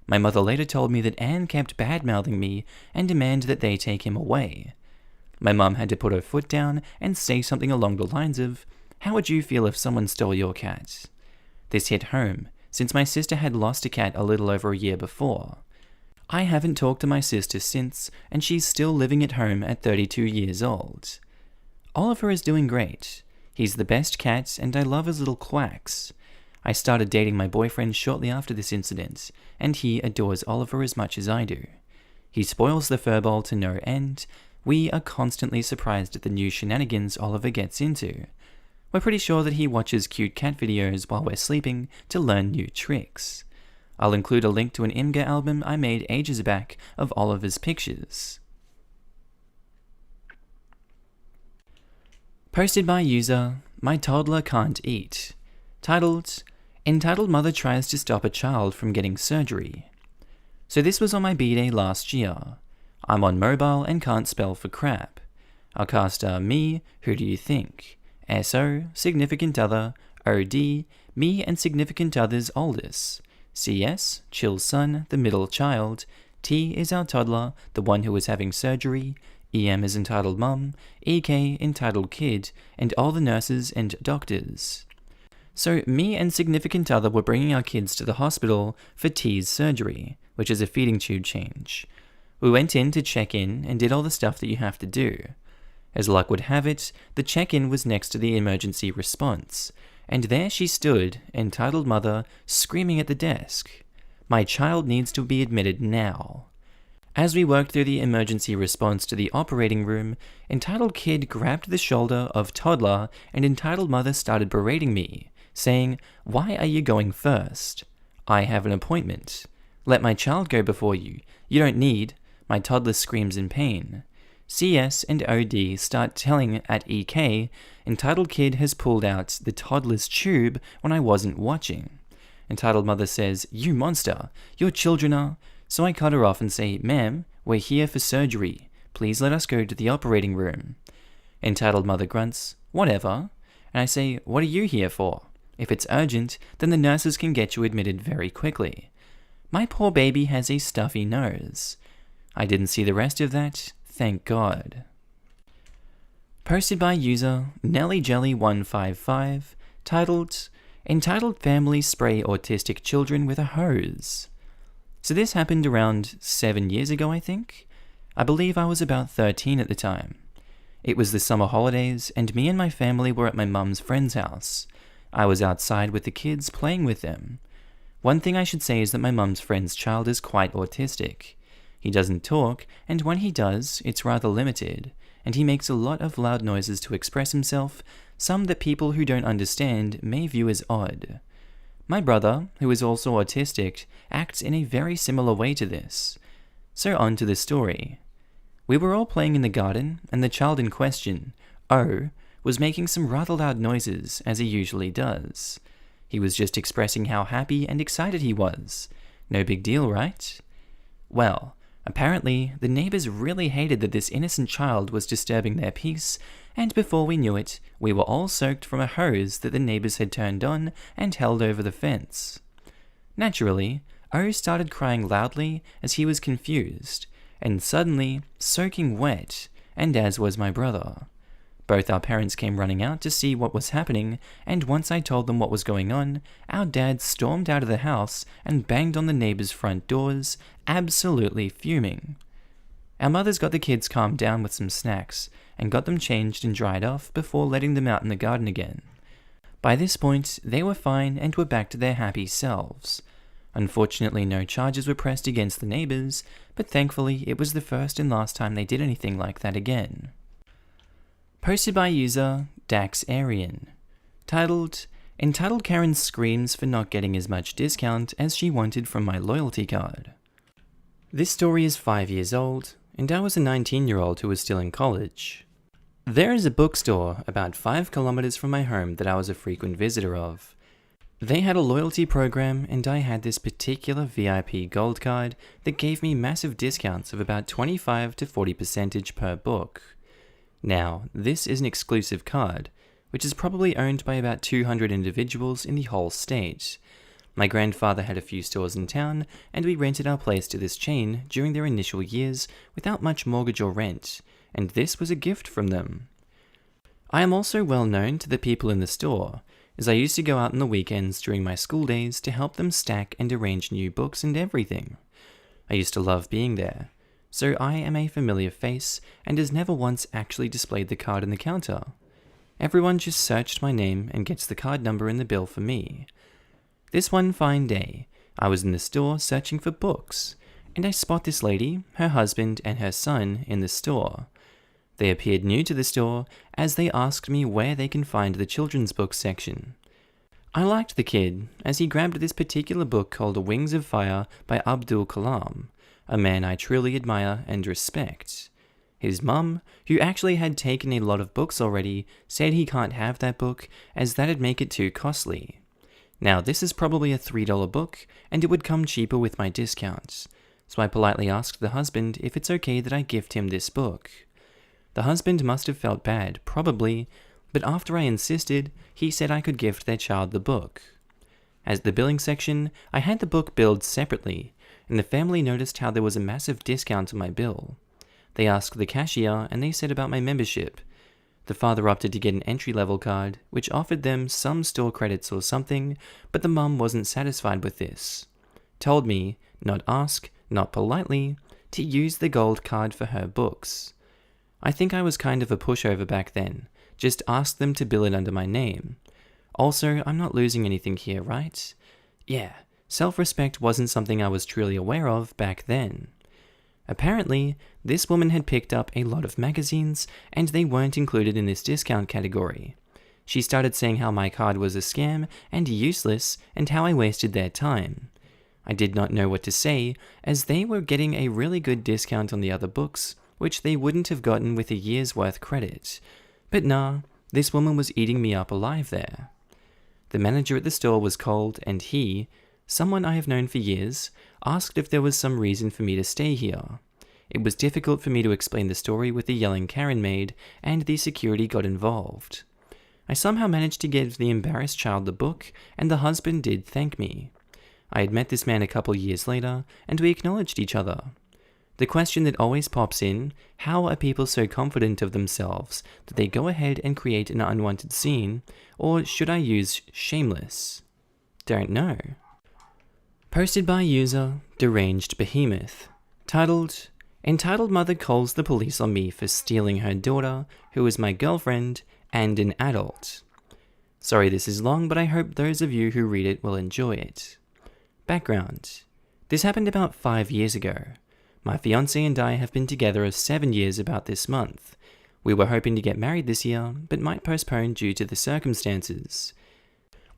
My mother later told me that Anne kept bad-mouthing me and demanded that they take him away. My mum had to put her foot down and say something along the lines of, "How would you feel if someone stole your cat?" This hit home, since my sister had lost a cat a little over a year before. I haven't talked to my sister since, and she's still living at home at 32 years old. Oliver is doing great. He's the best cat, and I love his little quacks. I started dating my boyfriend shortly after this incident, and he adores Oliver as much as I do. He spoils the furball to no end. We are constantly surprised at the new shenanigans Oliver gets into. We're pretty sure that he watches cute cat videos while we're sleeping to learn new tricks. I'll include a link to an Imgur album I made ages back of Oliver's pictures. Posted by user, "My Toddler Can't Eat", titled, "Entitled Mother Tries to Stop a Child from Getting Surgery." So this was on my B-Day last year. I'm on mobile and can't spell for crap. Our cast are me, who do you think? SO, significant other, OD, me and significant other's oldest. CS, chill son, the middle child. T is our toddler, the one who is having surgery. EM is entitled mum, EK entitled kid, and all the nurses and doctors. So me and significant other were bringing our kids to the hospital for T's surgery, which is a feeding tube change. We went in to check in and did all the stuff that you have to do. As luck would have it, the check-in was next to the emergency response, and there she stood, entitled mother, screaming at the desk, "My child needs to be admitted now." As we worked through the emergency response to the operating room, entitled kid grabbed the shoulder of toddler and entitled mother started berating me, saying, "Why are you going first? I have an appointment. Let my child go before you. You don't need." My toddler screams in pain. CS and OD start telling at EK, entitled kid has pulled out the toddler's tube when I wasn't watching. Entitled mother says, "You monster, your children are..." So I cut her off and say, "Ma'am, we're here for surgery. Please let us go to the operating room." Entitled mother grunts, "Whatever." And I say, "What are you here for? If it's urgent, then the nurses can get you admitted very quickly. My poor baby has a stuffy nose." I didn't see the rest of that, thank God. Posted by user NellyJelly155, titled, "Entitled Families Spray Autistic Children with a Hose." So this happened around 7 years ago, I think. I believe I was about 13 at the time. It was the summer holidays, and me and my family were at my mum's friend's house. I was outside with the kids, playing with them. One thing I should say is that my mum's friend's child is quite autistic. He doesn't talk, and when he does, it's rather limited, and he makes a lot of loud noises to express himself, some that people who don't understand may view as odd. My brother, who is also autistic, acts in a very similar way to this. So on to the story. We were all playing in the garden, and the child in question, O, was making some rather loud noises, as he usually does. He was just expressing how happy and excited he was. No big deal, right? Well, apparently, the neighbors really hated that this innocent child was disturbing their peace, and before we knew it, we were all soaked from a hose that the neighbors had turned on and held over the fence. Naturally, O started crying loudly as he was confused, and suddenly soaking wet, and as was my brother. Both our parents came running out to see what was happening, and once I told them what was going on, our dad stormed out of the house and banged on the neighbors' front doors, absolutely fuming. Our mothers got the kids calmed down with some snacks, and got them changed and dried off before letting them out in the garden again. By this point, they were fine and were back to their happy selves. Unfortunately, no charges were pressed against the neighbors, but thankfully it was the first and last time they did anything like that again. Posted by user Dax Arian. Titled, Entitled Karen Screams for Not Getting as Much Discount as She Wanted from My Loyalty Card. This story is 5 years old, and I was a 19-year-old who was still in college. There is a bookstore about 5 kilometers from my home that I was a frequent visitor of. They had a loyalty program, and I had this particular VIP gold card that gave me massive discounts of about 25 to 40% per book. Now, this is an exclusive card, which is probably owned by about 200 individuals in the whole state. My grandfather had a few stores in town, and we rented our place to this chain during their initial years without much mortgage or rent, and this was a gift from them. I am also well known to the people in the store, as I used to go out on the weekends during my school days to help them stack and arrange new books and everything. I used to love being there, so I am a familiar face and has never once actually displayed the card on the counter. Everyone just searched my name and gets the card number in the bill for me. This one fine day, I was in the store searching for books, and I spot this lady, her husband, and her son in the store. They appeared new to the store as they asked me where they can find the children's books section. I liked the kid, as he grabbed this particular book called Wings of Fire by Abdul Kalam, a man I truly admire and respect. His mum, who actually had taken a lot of books already, said he can't have that book as that'd make it too costly. Now this is probably a $3 book, and it would come cheaper with my discounts, so I politely asked the husband if it's okay that I gift him this book. The husband must have felt bad, probably, but after I insisted, he said I could gift their child the book. As the billing section, I had the book billed separately, and the family noticed how there was a massive discount on my bill. They asked the cashier, and they said about my membership. The father opted to get an entry-level card, which offered them some store credits or something, but the mum wasn't satisfied with this. Told me, not ask, not politely, to use the gold card for her books. I think I was kind of a pushover back then, just asked them to bill it under my name. Also, I'm not losing anything here, right? Yeah, self-respect wasn't something I was truly aware of back then. Apparently, this woman had picked up a lot of magazines, and they weren't included in this discount category. She started saying how my card was a scam and useless, and how I wasted their time. I did not know what to say, as they were getting a really good discount on the other books, which they wouldn't have gotten with a year's worth credit. But nah, this woman was eating me up alive there. The manager at the store was cold, and he, someone I have known for years, asked if there was some reason for me to stay here. It was difficult for me to explain the story with the yelling Karen maid, and the security got involved. I somehow managed to give the embarrassed child the book, and the husband did thank me. I had met this man a couple years later, and we acknowledged each other. The question that always pops in, how are people so confident of themselves that they go ahead and create an unwanted scene, or should I use shameless? Don't know. Posted by user Deranged Behemoth. Titled, Entitled Mother Calls the Police on Me for Stealing Her Daughter, who is my girlfriend, and an adult. Sorry this is long, but I hope those of you who read it will enjoy it. Background. This happened about 5 years ago. My fiancé and I have been together 7 years about this month. We were hoping to get married this year, but might postpone due to the circumstances.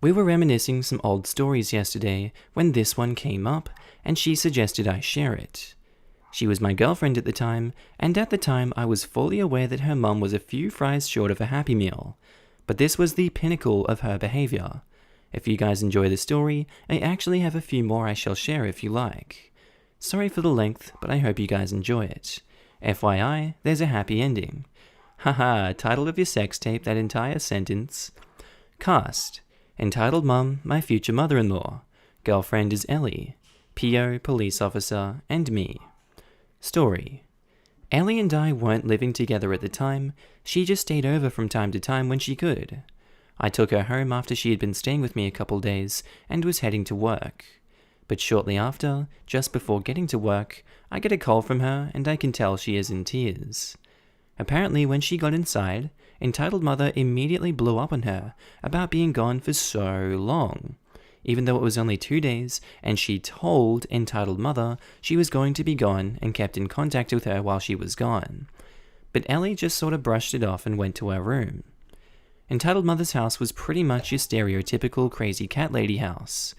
We were reminiscing some old stories yesterday when this one came up, and she suggested I share it. She was my girlfriend at the time, and at the time I was fully aware that her mum was a few fries short of a Happy Meal, but this was the pinnacle of her behaviour. If you guys enjoy the story, I actually have a few more I shall share if you like. Sorry for the length, but I hope you guys enjoy it. FYI, there's a happy ending. Haha, title of your sex tape, that entire sentence. Cast. Entitled Mum, my future mother-in-law. Girlfriend is Ellie. PO, police officer, and me. Story. Ellie and I weren't living together at the time. She just stayed over from time to time when she could. I took her home after she had been staying with me a couple days and was heading to work. But shortly after, just before getting to work, I get a call from her and I can tell she is in tears. Apparently, when she got inside, Entitled Mother immediately blew up on her about being gone for so long, even though it was only 2 days, and she told Entitled Mother she was going to be gone and kept in contact with her while she was gone. But Ellie just sort of brushed it off and went to her room. Entitled Mother's house was pretty much your stereotypical crazy cat lady house.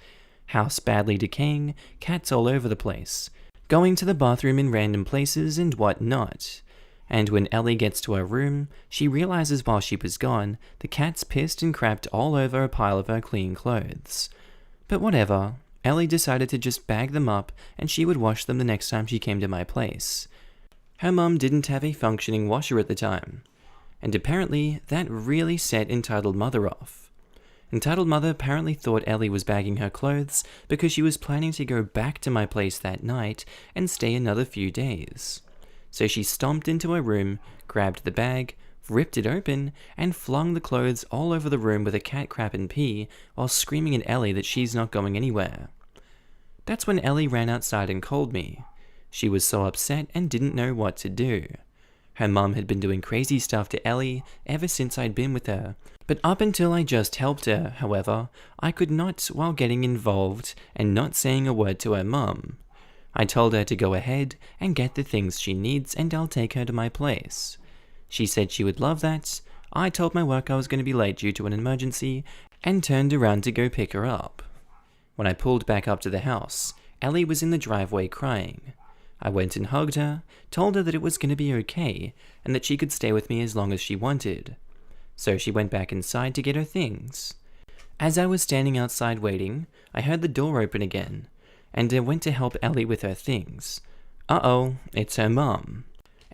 House badly decaying, cats all over the place, going to the bathroom in random places and whatnot. And when Ellie gets to her room, she realizes while she was gone, the cats pissed and crapped all over a pile of her clean clothes. But whatever, Ellie decided to just bag them up and she would wash them the next time she came to my place. Her mum didn't have a functioning washer at the time, and apparently that really set Entitled Mother off. Entitled Mother apparently thought Ellie was bagging her clothes because she was planning to go back to my place that night and stay another few days. So she stomped into her room, grabbed the bag, ripped it open, and flung the clothes all over the room with a cat crap and pee while screaming at Ellie that she's not going anywhere. That's when Ellie ran outside and called me. She was so upset and didn't know what to do. Her mum had been doing crazy stuff to Ellie ever since I'd been with her, but up until I just helped her, however, I could not while getting involved and not saying a word to her mum. I told her to go ahead and get the things she needs and I'll take her to my place. She said she would love that. I told my work I was going to be late due to an emergency and turned around to go pick her up. When I pulled back up to the house, Ellie was in the driveway crying. I went and hugged her, told her that it was going to be okay and that she could stay with me as long as she wanted. So she went back inside to get her things. As I was standing outside waiting, I heard the door open again, and I went to help Ellie with her things. Uh-oh, it's her mum.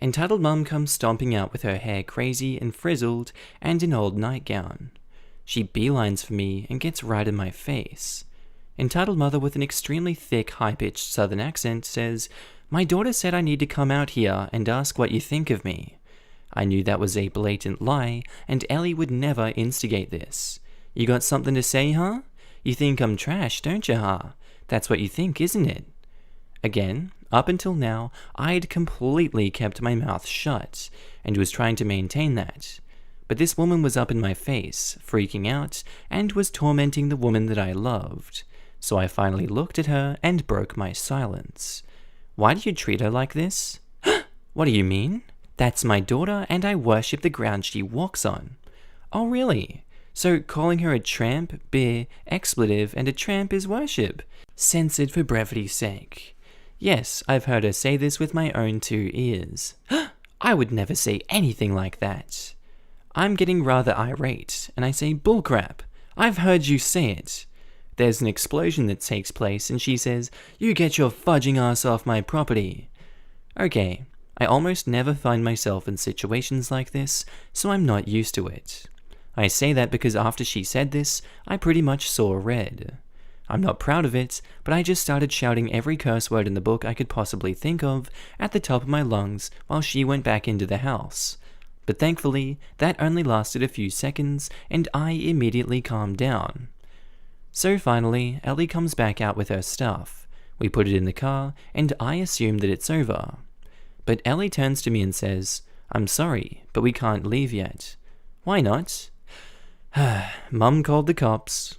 Entitled Mum comes stomping out with her hair crazy and frizzled and an old nightgown. She beelines for me and gets right in my face. Entitled Mother, with an extremely thick, high-pitched southern accent, says, "My daughter said I need to come out here and ask what you think of me." I knew that was a blatant lie, and Ellie would never instigate this. "You got something to say, huh? You think I'm trash, don't you, huh? That's what you think, isn't it?" Again, up until now, I'd completely kept my mouth shut, and was trying to maintain that. But this woman was up in my face, freaking out, and was tormenting the woman that I loved. So I finally looked at her and broke my silence. "Why do you treat her like this?" "What do you mean? That's my daughter, and I worship the ground she walks on." "Oh, really? So calling her a tramp, beer, expletive, and a tramp is worship?" Censored for brevity's sake. Yes, I've heard her say this with my own 2 ears. "I would never say anything like that." I'm getting rather irate, and I say, "Bullcrap, I've heard you say it." There's an explosion that takes place, and she says, "You get your fudging ass off my property." Okay, I almost never find myself in situations like this, so I'm not used to it. I say that because after she said this, I pretty much saw red. I'm not proud of it, but I just started shouting every curse word in the book I could possibly think of at the top of my lungs while she went back into the house. But thankfully, that only lasted a few seconds, and I immediately calmed down. So finally, Ellie comes back out with her stuff. We put it in the car, and I assume that it's over. But Ellie turns to me and says, "I'm sorry, but we can't leave yet." "Why not?" "Mum called the cops."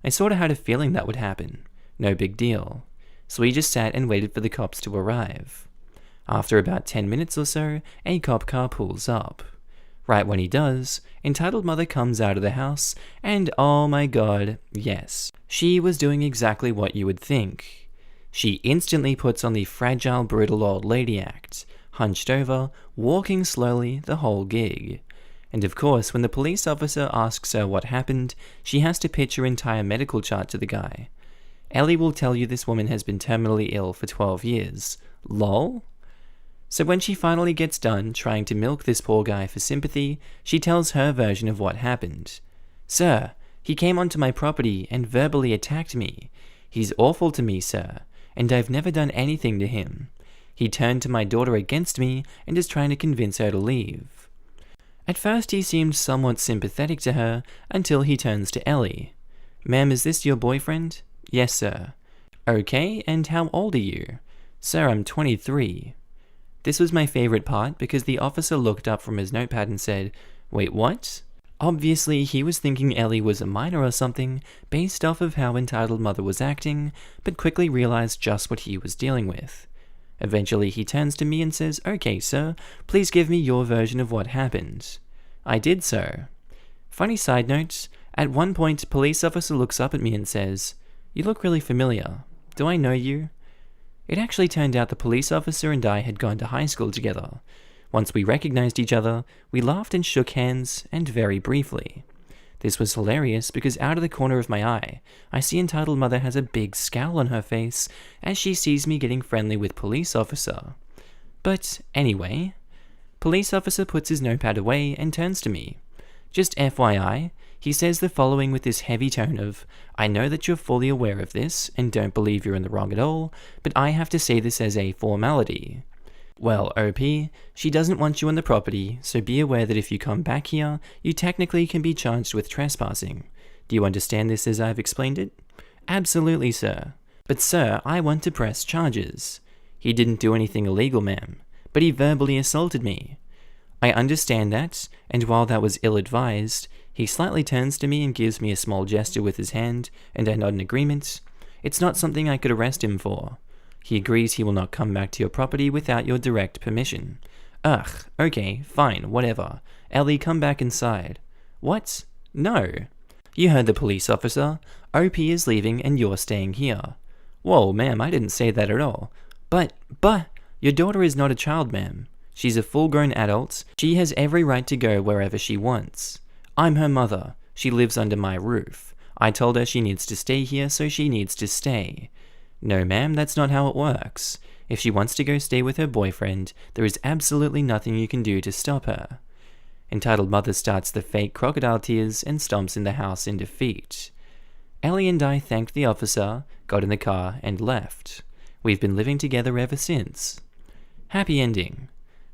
I sort of had a feeling that would happen. No big deal. So we just sat and waited for the cops to arrive. After about 10 minutes or so, a cop car pulls up. Right when he does, Entitled Mother comes out of the house, and oh my god, yes, she was doing exactly what you would think. She instantly puts on the fragile, brutal old lady act, hunched over, walking slowly the whole gig. And of course, when the police officer asks her what happened, she has to pitch her entire medical chart to the guy. Ellie will tell you this woman has been terminally ill for 12 years. Lol? So when she finally gets done trying to milk this poor guy for sympathy, she tells her version of what happened. "Sir, he came onto my property and verbally attacked me. He's awful to me, sir, and I've never done anything to him. He turned to my daughter against me and is trying to convince her to leave. At first he seemed somewhat sympathetic to her until he turns to Ellie. "Ma'am, is this your boyfriend?" "Yes, sir." "Okay, and how old are you?" "Sir, I'm 23. This was my favorite part because the officer looked up from his notepad and said, "Wait, what?" Obviously, he was thinking Ellie was a minor or something based off of how entitled mother was acting, but quickly realized just what he was dealing with. Eventually, he turns to me and says, "Okay, sir, please give me your version of what happened." I did so. Funny side note, at one point, police officer looks up at me and says, "You look really familiar. Do I know you?" It actually turned out the police officer and I had gone to high school together. Once we recognized each other, we laughed and shook hands, and very briefly. This was hilarious because out of the corner of my eye, I see entitled mother has a big scowl on her face as she sees me getting friendly with police officer. But anyway, police officer puts his notepad away and turns to me. "Just FYI, he says the following with this heavy tone of, 'I know that you're fully aware of this and don't believe you're in the wrong at all, but I have to say this as a formality.' Well, OP, she doesn't want you on the property, so be aware that if you come back here, you technically can be charged with trespassing. Do you understand this as I've explained it?" "Absolutely, sir. But sir, I want to press charges." "He didn't do anything illegal, ma'am, but he verbally assaulted me." "I understand that, and while that was ill-advised," he slightly turns to me and gives me a small gesture with his hand, and I nod in agreement. "It's not something I could arrest him for." He agrees he will not come back to your property without your direct permission. "Ugh, okay, fine, whatever. Ellie, come back inside." "What? No." "You heard the police officer. OP is leaving and you're staying here." "Whoa, ma'am, I didn't say that at all." But, your daughter is not a child, ma'am. She's a full-grown adult. She has every right to go wherever she wants. I'm her mother. She lives under my roof. I told her she needs to stay here, so she needs to stay." "No, ma'am, that's not how it works. If she wants to go stay with her boyfriend, there is absolutely nothing you can do to stop her." Entitled mother starts the fake crocodile tears and stomps in the house in defeat. Ellie and I thanked the officer, got in the car, and left. We've been living together ever since. Happy ending.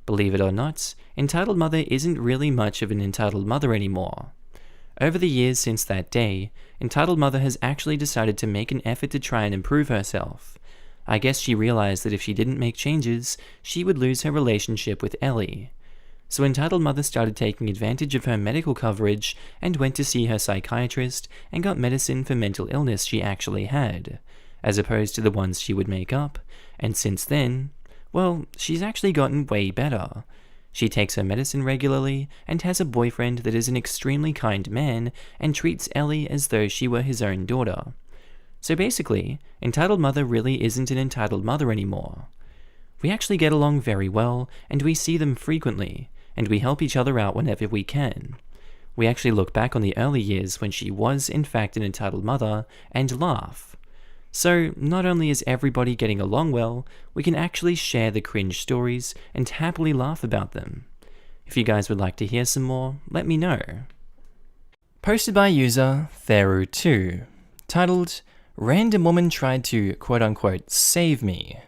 Believe it or not, entitled mother isn't really much of an entitled mother anymore. Over the years since that day, entitled mother has actually decided to make an effort to try and improve herself. I guess she realized that if she didn't make changes, she would lose her relationship with Ellie. So entitled mother started taking advantage of her medical coverage and went to see her psychiatrist and got medicine for mental illness she actually had, as opposed to the ones she would make up, and since then, well, she's actually gotten way better. She takes her medicine regularly and has a boyfriend that is an extremely kind man and treats Ellie as though she were his own daughter. So basically, entitled mother really isn't an entitled mother anymore. We actually get along very well, and we see them frequently, and we help each other out whenever we can. We actually look back on the early years when she was in fact an entitled mother and laugh. So not only is everybody getting along well, we can actually share the cringe stories and happily laugh about them. If you guys would like to hear some more, let me know. Posted by user Theru2, titled, "Random woman tried to quote-unquote save me."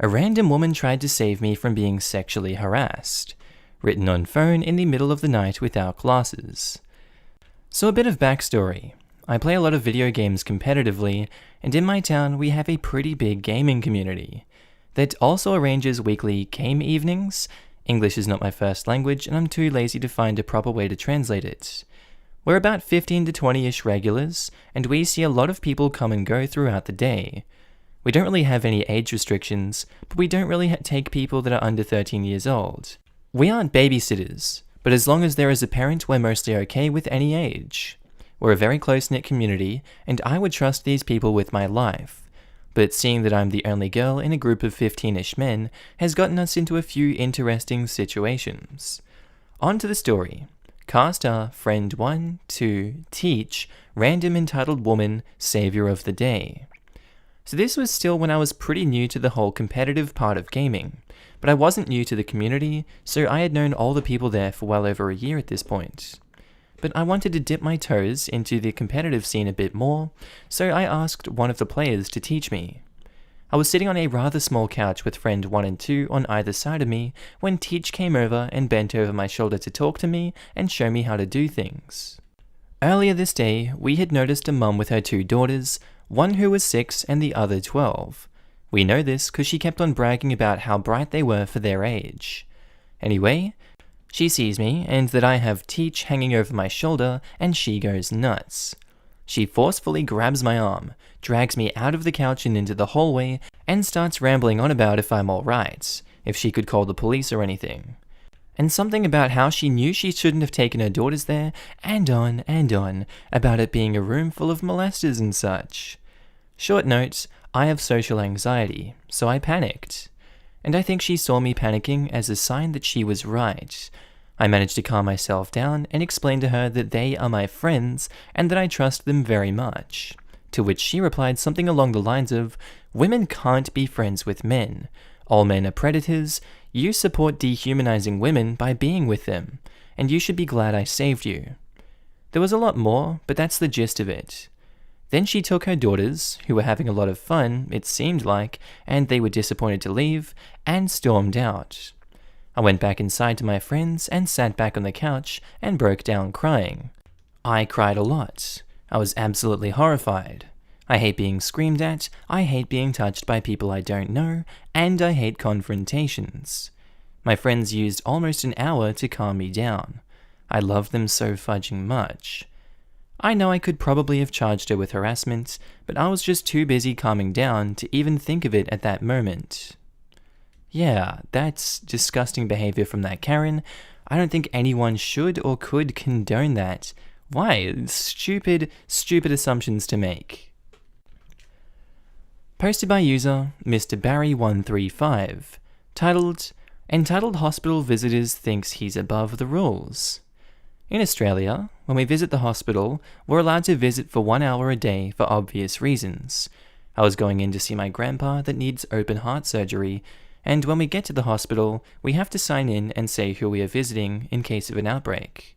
A random woman tried to save me from being sexually harassed. Written on phone in the middle of the night without glasses. So a bit of backstory. I play a lot of video games competitively, and in my town we have a pretty big gaming community that also arranges weekly game evenings. English is not my first language, and I'm too lazy to find a proper way to translate it. We're about 15 to 20-ish regulars, and we see a lot of people come and go throughout the day. We don't really have any age restrictions, but we don't really take people that are under 13 years old. We aren't babysitters, but as long as there is a parent, we're mostly okay with any age. We're a very close-knit community, and I would trust these people with my life. But seeing that I'm the only girl in a group of 15-ish men has gotten us into a few interesting situations. On to the story. Cast our friend 1, 2, teach, random entitled woman, savior of the day. So this was still when I was pretty new to the whole competitive part of gaming, but I wasn't new to the community, so I had known all the people there for well over a year at this point. But I wanted to dip my toes into the competitive scene a bit more, so I asked one of the players to teach me. I was sitting on a rather small couch with friend 1 and 2 on either side of me when Teach came over and bent over my shoulder to talk to me and show me how to do things. Earlier this day, we had noticed a mum with her 2 daughters, one who was 6 and the other 12. We know this because she kept on bragging about how bright they were for their age. Anyway, she sees me and that I have Teach hanging over my shoulder and she goes nuts. She forcefully grabs my arm, drags me out of the couch and into the hallway, and starts rambling on about if I'm alright, if she could call the police or anything. And something about how she knew she shouldn't have taken her daughters there, and on, about it being a room full of molesters and such. Short note, I have social anxiety, so I panicked. And I think she saw me panicking as a sign that she was right. I managed to calm myself down and explain to her that they are my friends and that I trust them very much. To which she replied something along the lines of, "Women can't be friends with men. All men are predators. You support dehumanizing women by being with them, and you should be glad I saved you." There was a lot more, but that's the gist of it. Then she took her daughters, who were having a lot of fun, it seemed like, and they were disappointed to leave, and stormed out. I went back inside to my friends and sat back on the couch and broke down crying. I cried a lot. I was absolutely horrified. I hate being screamed at, I hate being touched by people I don't know, and I hate confrontations. My friends used almost an hour to calm me down. I love them so fudging much. I know I could probably have charged her with harassment, but I was just too busy calming down to even think of it at that moment. Yeah, that's disgusting behavior from that Karen. I don't think anyone should or could condone that. Why? Stupid assumptions to make. Posted by user Mr. Barry135, titled, "Entitled Hospital Visitors Thinks He's Above the Rules." In Australia, when we visit the hospital, we're allowed to visit for 1 hour a day for obvious reasons. I was going in to see my grandpa that needs open heart surgery, and when we get to the hospital, we have to sign in and say who we are visiting in case of an outbreak.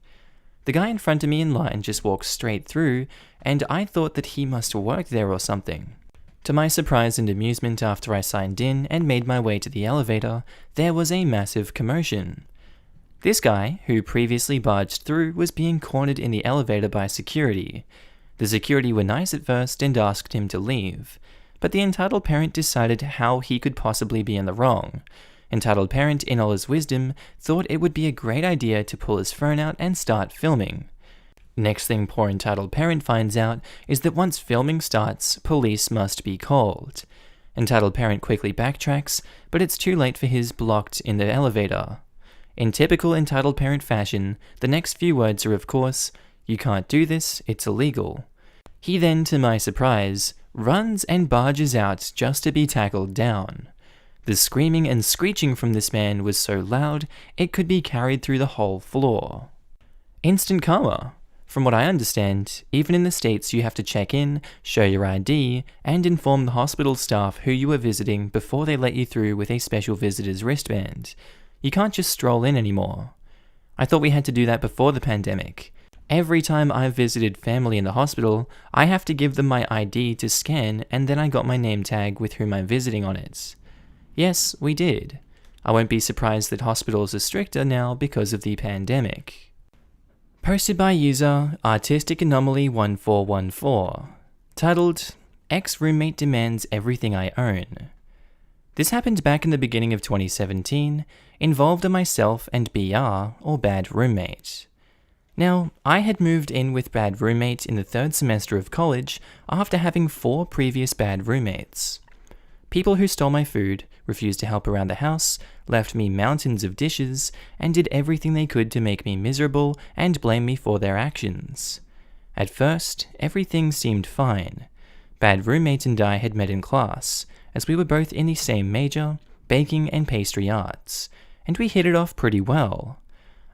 The guy in front of me in line just walked straight through, and I thought that he must work there or something. To my surprise and amusement, after I signed in and made my way to the elevator, there was a massive commotion. This guy, who previously barged through, was being cornered in the elevator by security. The security were nice at first and asked him to leave, but the entitled parent decided how he could possibly be in the wrong. Entitled parent, in all his wisdom, thought it would be a great idea to pull his phone out and start filming. Next thing poor entitled parent finds out is that once filming starts, police must be called. Entitled parent quickly backtracks, but it's too late for his blocked in the elevator. In typical entitled parent fashion, the next few words are of course, "You can't do this, it's illegal." He then, to my surprise, runs and barges out just to be tackled down. The screaming and screeching from this man was so loud, it could be carried through the whole floor. Instant karma. From what I understand, even in the States you have to check in, show your ID, and inform the hospital staff who you are visiting before they let you through with a special visitor's wristband. You can't just stroll in anymore. I thought we had to do that before the pandemic. Every time I've visited family in the hospital, I have to give them my ID to scan, and then I got my name tag with whom I'm visiting on it. Yes, we did. I won't be surprised that hospitals are stricter now because of the pandemic. Posted by user Artistic Anomaly 1414, titled, "Ex-Roommate Demands Everything I Own." This happened back in the beginning of 2017, involved a myself and BR, or bad roommate. Now, I had moved in with bad roommate in the 3rd semester of college after having 4 previous bad roommates. People who stole my food, refused to help around the house, left me mountains of dishes, and did everything they could to make me miserable and blame me for their actions. At first, everything seemed fine. Bad roommate and I had met in class, as we were both in the same major, baking and pastry arts, and we hit it off pretty well.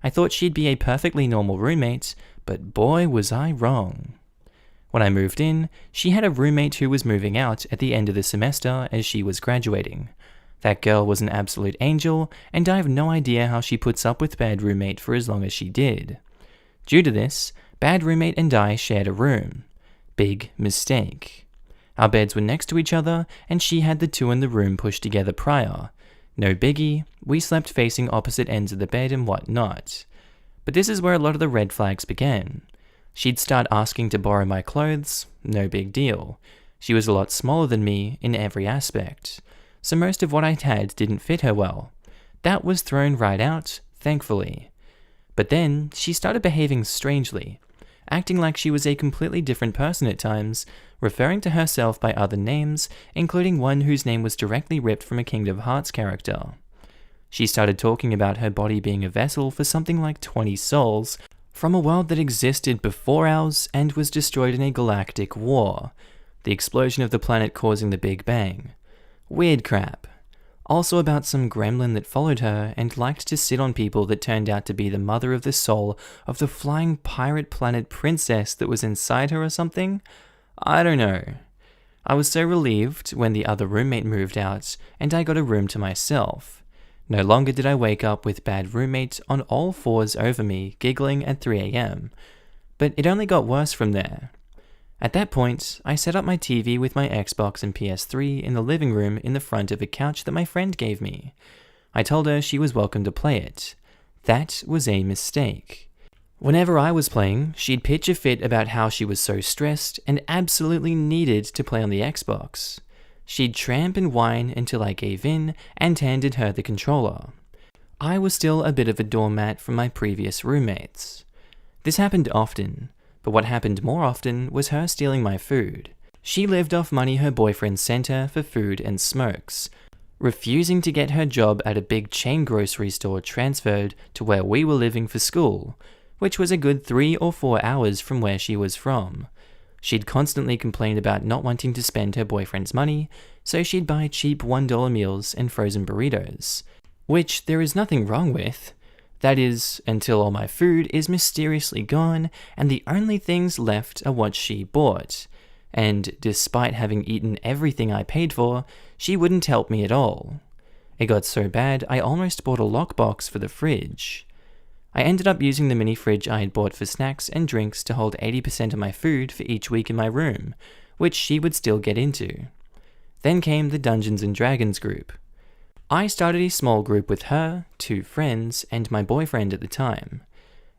I thought she'd be a perfectly normal roommate, but boy was I wrong. When I moved in, she had a roommate who was moving out at the end of the semester as she was graduating. That girl was an absolute angel, and I have no idea how she puts up with bad roommate for as long as she did. Due to this, bad roommate and I shared a room. Big mistake. Our beds were next to each other, and she had the two in the room pushed together prior. No biggie, we slept facing opposite ends of the bed and whatnot. But this is where a lot of the red flags began. She'd start asking to borrow my clothes, no big deal. She was a lot smaller than me in every aspect, so most of what I had didn't fit her well. That was thrown right out, thankfully. But then, she started behaving strangely, acting like she was a completely different person at times, referring to herself by other names, including one whose name was directly ripped from a Kingdom Hearts character. She started talking about her body being a vessel for something like 20 souls, from a world that existed before ours and was destroyed in a galactic war, the explosion of the planet causing the Big Bang. Weird crap. Also about some gremlin that followed her and liked to sit on people that turned out to be the mother of the soul of the flying pirate planet princess that was inside her or something? I don't know. I was so relieved when the other roommate moved out and I got a room to myself. No longer did I wake up with bad roommate on all fours over me, giggling at 3 a.m. But it only got worse from there. At that point, I set up my TV with my Xbox and PS3 in the living room in the front of a couch that my friend gave me. I told her she was welcome to play it. That was a mistake. Whenever I was playing, she'd pitch a fit about how she was so stressed and absolutely needed to play on the Xbox. She'd tramp and whine until I gave in and handed her the controller. I was still a bit of a doormat from my previous roommates. This happened often, but what happened more often was her stealing my food. She lived off money her boyfriend sent her for food and smokes, refusing to get her job at a big chain grocery store transferred to where we were living for school, which was a good 3 or 4 hours from where she was from. She'd constantly complained about not wanting to spend her boyfriend's money, so she'd buy cheap $1 meals and frozen burritos, which there is nothing wrong with. That is, until all my food is mysteriously gone and the only things left are what she bought. And despite having eaten everything I paid for, she wouldn't help me at all. It got so bad I almost bought a lockbox for the fridge. I ended up using the mini fridge I had bought for snacks and drinks to hold 80% of my food for each week in my room, which she would still get into. Then came the Dungeons & Dragons group. I started a small group with her, 2 friends, and my boyfriend at the time.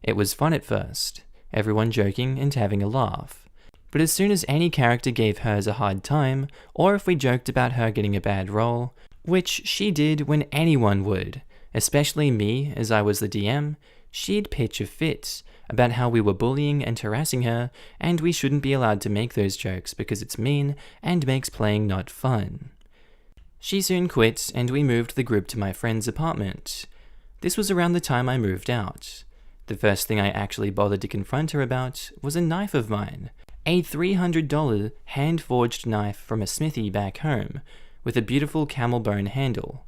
It was fun at first, everyone joking and having a laugh. But as soon as any character gave hers a hard time, or if we joked about her getting a bad roll, which she did when anyone would, especially me as I was the DM, she'd pitch a fit about how we were bullying and harassing her, and we shouldn't be allowed to make those jokes because it's mean and makes playing not fun. She soon quit, and we moved the group to my friend's apartment. This was around the time I moved out. The first thing I actually bothered to confront her about was a knife of mine, a $300 hand-forged knife from a smithy back home, with a beautiful camel bone handle.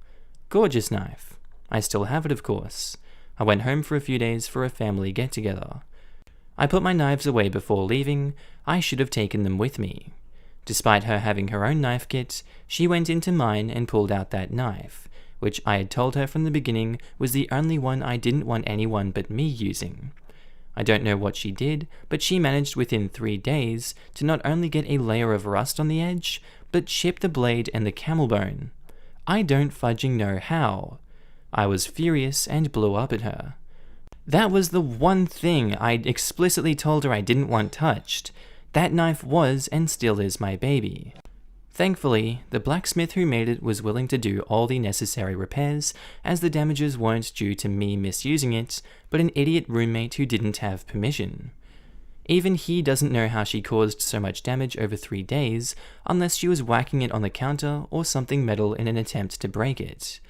Gorgeous knife. I still have it, of course. I went home for a few days for a family get-together. I put my knives away before leaving. I should have taken them with me. Despite her having her own knife kit, she went into mine and pulled out that knife, which I had told her from the beginning was the only one I didn't want anyone but me using. I don't know what she did, but she managed within 3 days to not only get a layer of rust on the edge, but chip the blade and the camel bone. I don't fudging know how. I was furious and blew up at her. That was the one thing I'd explicitly told her I didn't want touched. That knife was and still is my baby. Thankfully, the blacksmith who made it was willing to do all the necessary repairs, as the damages weren't due to me misusing it, but an idiot roommate who didn't have permission. Even he doesn't know how she caused so much damage over 3 days, unless she was whacking it on the counter or something metal in an attempt to break it.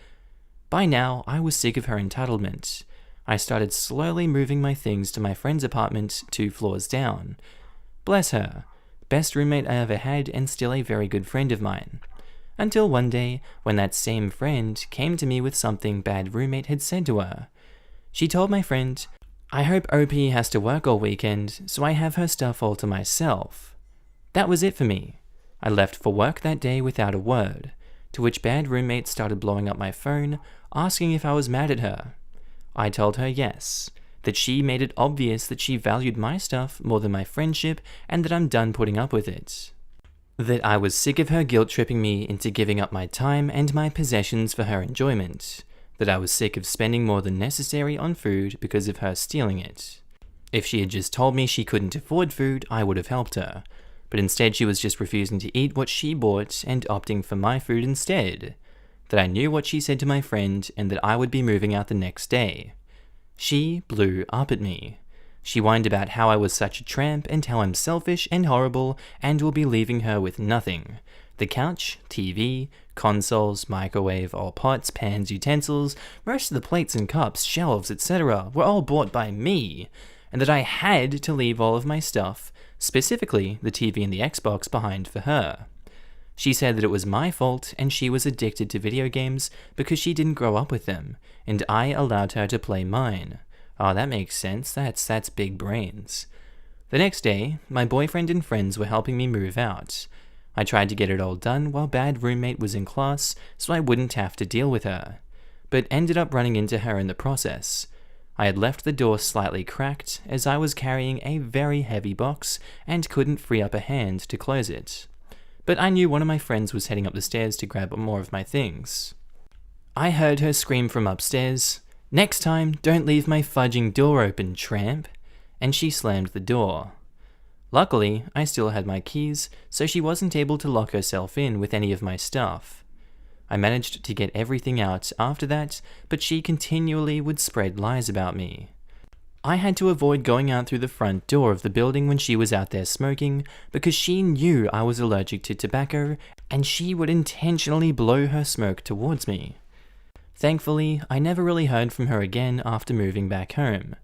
By now, I was sick of her entitlement. I started slowly moving my things to my friend's apartment 2 floors down. Bless her. Best roommate I ever had and still a very good friend of mine. Until one day, when that same friend came to me with something bad roommate had said to her. She told my friend, "I hope OP has to work all weekend, so I have her stuff all to myself." That was it for me. I left for work that day without a word, to which bad roommate started blowing up my phone, asking if I was mad at her. I told her yes, that she made it obvious that she valued my stuff more than my friendship and that I'm done putting up with it. That I was sick of her guilt-tripping me into giving up my time and my possessions for her enjoyment. That I was sick of spending more than necessary on food because of her stealing it. If she had just told me she couldn't afford food, I would have helped her. But instead she was just refusing to eat what she bought and opting for my food instead. That I knew what she said to my friend and that I would be moving out the next day. She blew up at me. She whined about how I was such a tramp and how I'm selfish and horrible and will be leaving her with nothing. The couch, TV, consoles, microwave, all pots, pans, utensils, most of the plates and cups, shelves, etc. were all bought by me, and that I had to leave all of my stuff, specifically the TV and the Xbox, behind for her. She said that it was my fault and she was addicted to video games because she didn't grow up with them, and I allowed her to play mine. Oh, that makes sense. That's big brains. The next day, my boyfriend and friends were helping me move out. I tried to get it all done while bad roommate was in class so I wouldn't have to deal with her, but ended up running into her in the process. I had left the door slightly cracked as I was carrying a very heavy box and couldn't free up a hand to close it. But I knew one of my friends was heading up the stairs to grab more of my things. I heard her scream from upstairs, "Next time, don't leave my fudging door open, tramp," and she slammed the door. Luckily, I still had my keys, so she wasn't able to lock herself in with any of my stuff. I managed to get everything out after that, but she continually would spread lies about me. I had to avoid going out through the front door of the building when she was out there smoking because she knew I was allergic to tobacco and she would intentionally blow her smoke towards me. Thankfully, I never really heard from her again after moving back home.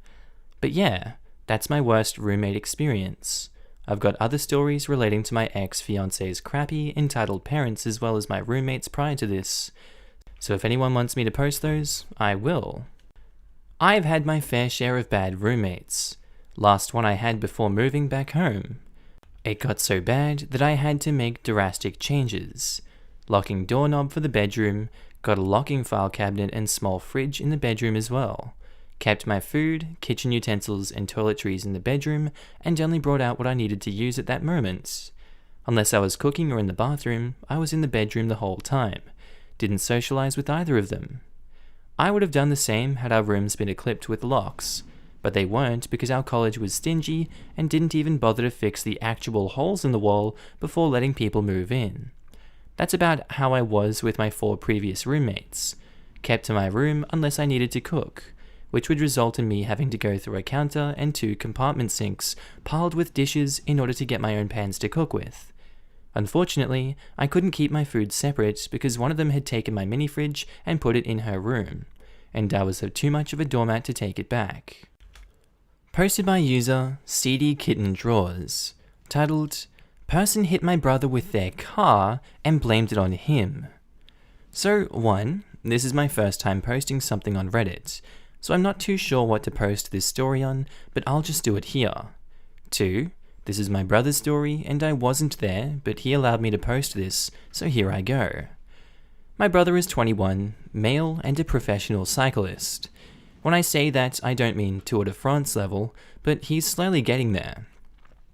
But yeah, that's my worst roommate experience. I've got other stories relating to my ex-fiance's crappy, entitled parents as well as my roommates prior to this. So if anyone wants me to post those, I will. I've had my fair share of bad roommates. Last one I had before moving back home. It got so bad that I had to make drastic changes. Locking doorknob for the bedroom, got a locking file cabinet and small fridge in the bedroom as well. Kept my food, kitchen utensils and toiletries in the bedroom and only brought out what I needed to use at that moment. Unless I was cooking or in the bathroom, I was in the bedroom the whole time. Didn't socialize with either of them. I would have done the same had our rooms been equipped with locks, but they weren't because our college was stingy and didn't even bother to fix the actual holes in the wall before letting people move in. That's about how I was with my 4 previous roommates. Kept to my room unless I needed to cook, which would result in me having to go through a counter and 2 compartment sinks piled with dishes in order to get my own pans to cook with. Unfortunately, I couldn't keep my food separate because one of them had taken my mini fridge and put it in her room, and I was too much of a doormat to take it back. Posted by user CD Kitten Drawers, titled, "Person hit my brother with their car and blamed it on him." So 1, this is my first time posting something on Reddit, so I'm not too sure what to post this story on, but I'll just do it here. 2, this is my brother's story and I wasn't there, but he allowed me to post this, so here I go. My brother is 21, male and a professional cyclist. When I say that, I don't mean Tour de France level, but he's slowly getting there.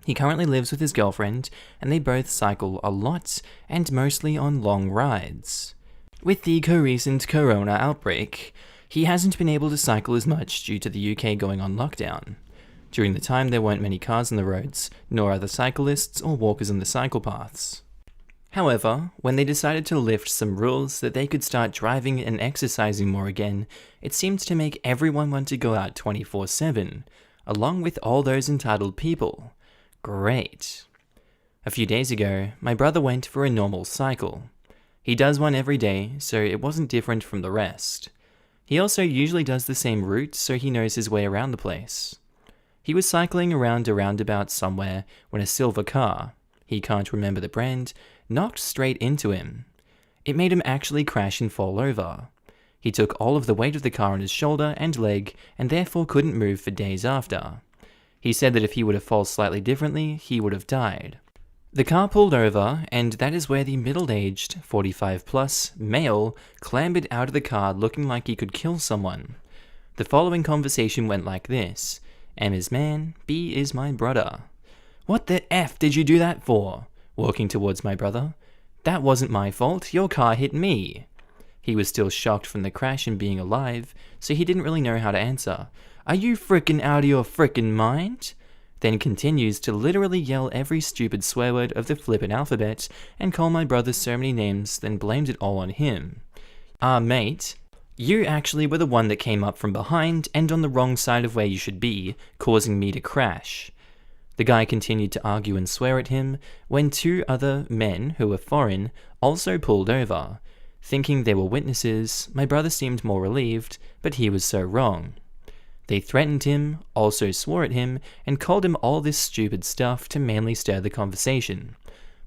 He currently lives with his girlfriend, and they both cycle a lot, and mostly on long rides. With the recent corona outbreak, he hasn't been able to cycle as much due to the UK going on lockdown. During the time there weren't many cars on the roads, nor other cyclists or walkers on the cycle paths. However, when they decided to lift some rules that they could start driving and exercising more again, it seemed to make everyone want to go out 24/7, along with all those entitled people. Great. A few days ago, my brother went for a normal cycle. He does one every day, so it wasn't different from the rest. He also usually does the same route, so he knows his way around the place. He was cycling around a roundabout somewhere when a silver car, he can't remember the brand, knocked straight into him. It made him actually crash and fall over. He took all of the weight of the car on his shoulder and leg, and therefore couldn't move for days after. He said that if he would have fallen slightly differently, he would have died. The car pulled over, and that is where the middle-aged, 45-plus, male clambered out of the car looking like he could kill someone. The following conversation went like this: M is man, B is my brother. What the F did you do that for? walking towards my brother. "That wasn't my fault, your car hit me." He was still shocked from the crash and being alive, so he didn't really know how to answer. "Are you frickin' out of your frickin' mind?" Then continues to literally yell every stupid swear word of the flippin' alphabet and call my brother so many names, then blamed it all on him. Mate, you actually were the one that came up from behind and on the wrong side of where you should be, causing me to crash. The guy continued to argue and swear at him when two other men who were foreign also pulled over. Thinking they were witnesses, my brother seemed more relieved, but he was so wrong. They threatened him, also swore at him, and called him all this stupid stuff to mainly stir the conversation,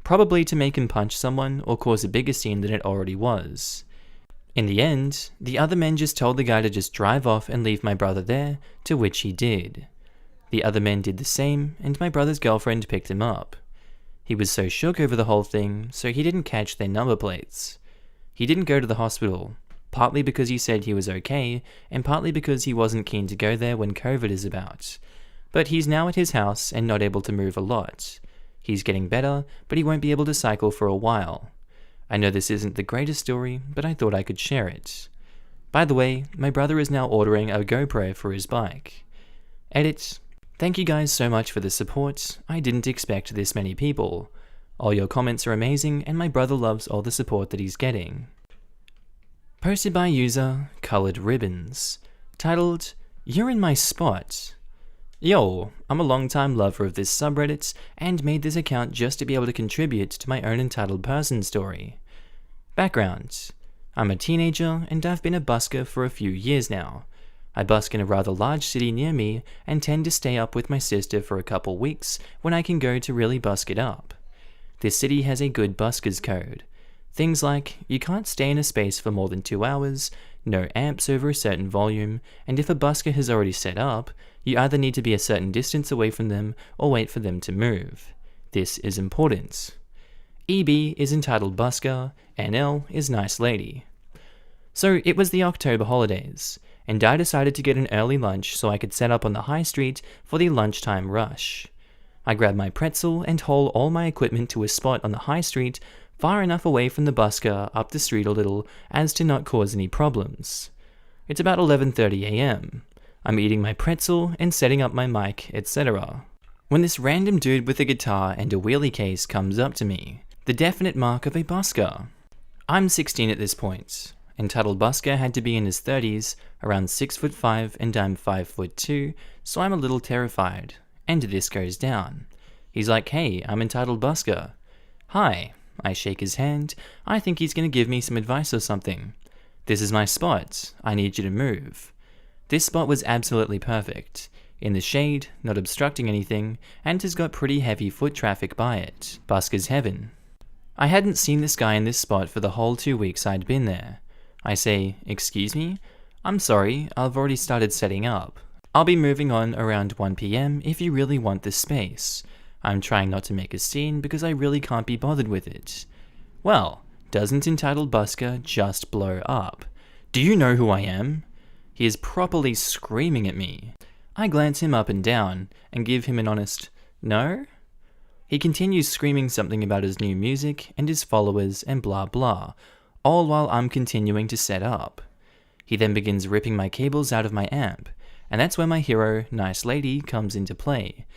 probably to make him punch someone or cause a bigger scene than it already was. In the end, the other men just told the guy to just drive off and leave my brother there, to which he did. The other men did the same, and my brother's girlfriend picked him up. He was so shook over the whole thing, so he didn't catch their number plates. He didn't go to the hospital, partly because he said he was okay, and partly because he wasn't keen to go there when COVID is about. But he's now at his house and not able to move a lot. He's getting better, but he won't be able to cycle for a while. I know this isn't the greatest story, but I thought I could share it. By the way, my brother is now ordering a GoPro for his bike. Edit. Thank you guys so much for the support. I didn't expect this many people. All your comments are amazing, and my brother loves all the support that he's getting. Posted by user Colored Ribbons, titled, "You're in my spot." Yo, I'm a long-time lover of this subreddit, and made this account just to be able to contribute to my own entitled person story. Background. I'm a teenager, and I've been a busker for a few years now. I busk in a rather large city near me, and tend to stay up with my sister for a couple weeks when I can go to really busk it up. This city has a good buskers code. Things like, you can't stay in a space for more than 2 hours, no amps over a certain volume, and if a busker has already set up, you either need to be a certain distance away from them or wait for them to move. This is important. EB is entitled busker, NL is nice lady. So it was the October holidays, and I decided to get an early lunch so I could set up on the high street for the lunchtime rush. I grabbed my pretzel and haul all my equipment to a spot on the high street far enough away from the busker up the street a little as to not cause any problems. It's about 11:30 a.m. I'm eating my pretzel and setting up my mic, etc. when this random dude with a guitar and a wheelie case comes up to me, the definite mark of a busker. I'm 16 at this point. Entitled busker had to be in his 30s, around 6'5", and I'm 5'2", so I'm a little terrified. And this goes down. He's like, "Hey, I'm entitled busker." "Hi." I shake his hand. I think he's gonna give me some advice or something. "This is my spot. I need you to move." This spot was absolutely perfect. In the shade, not obstructing anything, and has got pretty heavy foot traffic by it. Busker's heaven. I hadn't seen this guy in this spot for the whole 2 weeks I'd been there. I say, "Excuse me? I'm sorry, I've already started setting up. I'll be moving on around 1 PM if you really want this space. I'm trying not to make a scene because I really can't be bothered with it." Well, doesn't entitled busker just blow up? "Do you know who I am?" He is properly screaming at me. I glance him up and down and give him an honest, "No?" He continues screaming something about his new music and his followers and blah blah, all while I'm continuing to set up. He then begins ripping my cables out of my amp, and that's where my hero, nice lady, comes into play.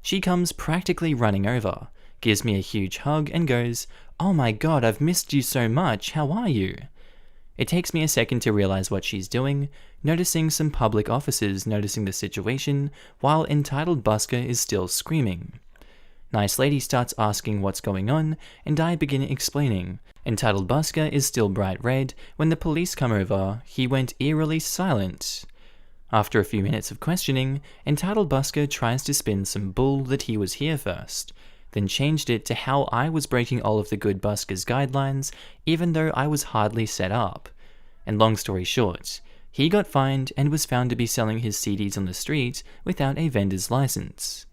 She comes practically running over, gives me a huge hug and goes, "Oh my god, I've missed you so much, how are you?" It takes me a second to realize what she's doing, noticing some public officers noticing the situation while entitled busker is still screaming. Nice lady starts asking what's going on, and I begin explaining. Entitled busker is still bright red. When the police come over, he went eerily silent. After a few minutes of questioning, entitled busker tries to spin some bull that he was here first, then changed it to how I was breaking all of the good buskers guidelines, even though I was hardly set up. And long story short, he got fined and was found to be selling his CDs on the street without a vendor's license.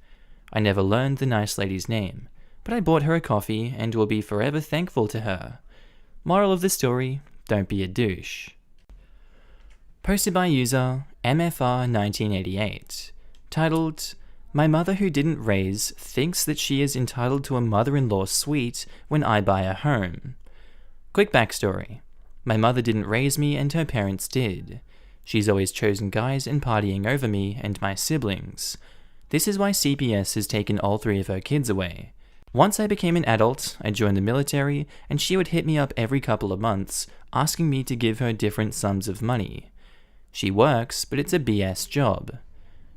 I never learned the nice lady's name, but I bought her a coffee and will be forever thankful to her. Moral of the story, don't be a douche. Posted by user MFR1988, titled, My mother who didn't raise thinks that she is entitled to a mother-in-law suite when I buy a home. Quick backstory. My mother didn't raise me and her parents did. She's always chosen guys and partying over me and my siblings. This is why CPS has taken all 3 of her kids away. Once I became an adult, I joined the military, and she would hit me up every couple of months, asking me to give her different sums of money. She works, but it's a BS job.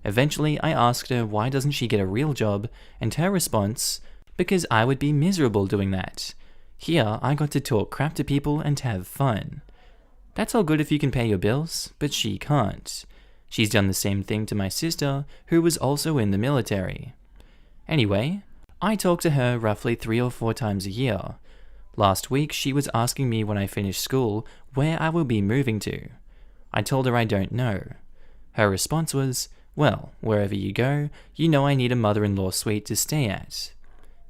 Eventually, I asked her why doesn't she get a real job, and her response, because I would be miserable doing that. Here, I got to talk crap to people and have fun. That's all good if you can pay your bills, but she can't. She's done the same thing to my sister, who was also in the military. Anyway, I talk to her roughly 3 or 4 times a year. Last week, she was asking me when I finish school where I will be moving to. I told her I don't know. Her response was, well, wherever you go, you know I need a mother-in-law suite to stay at.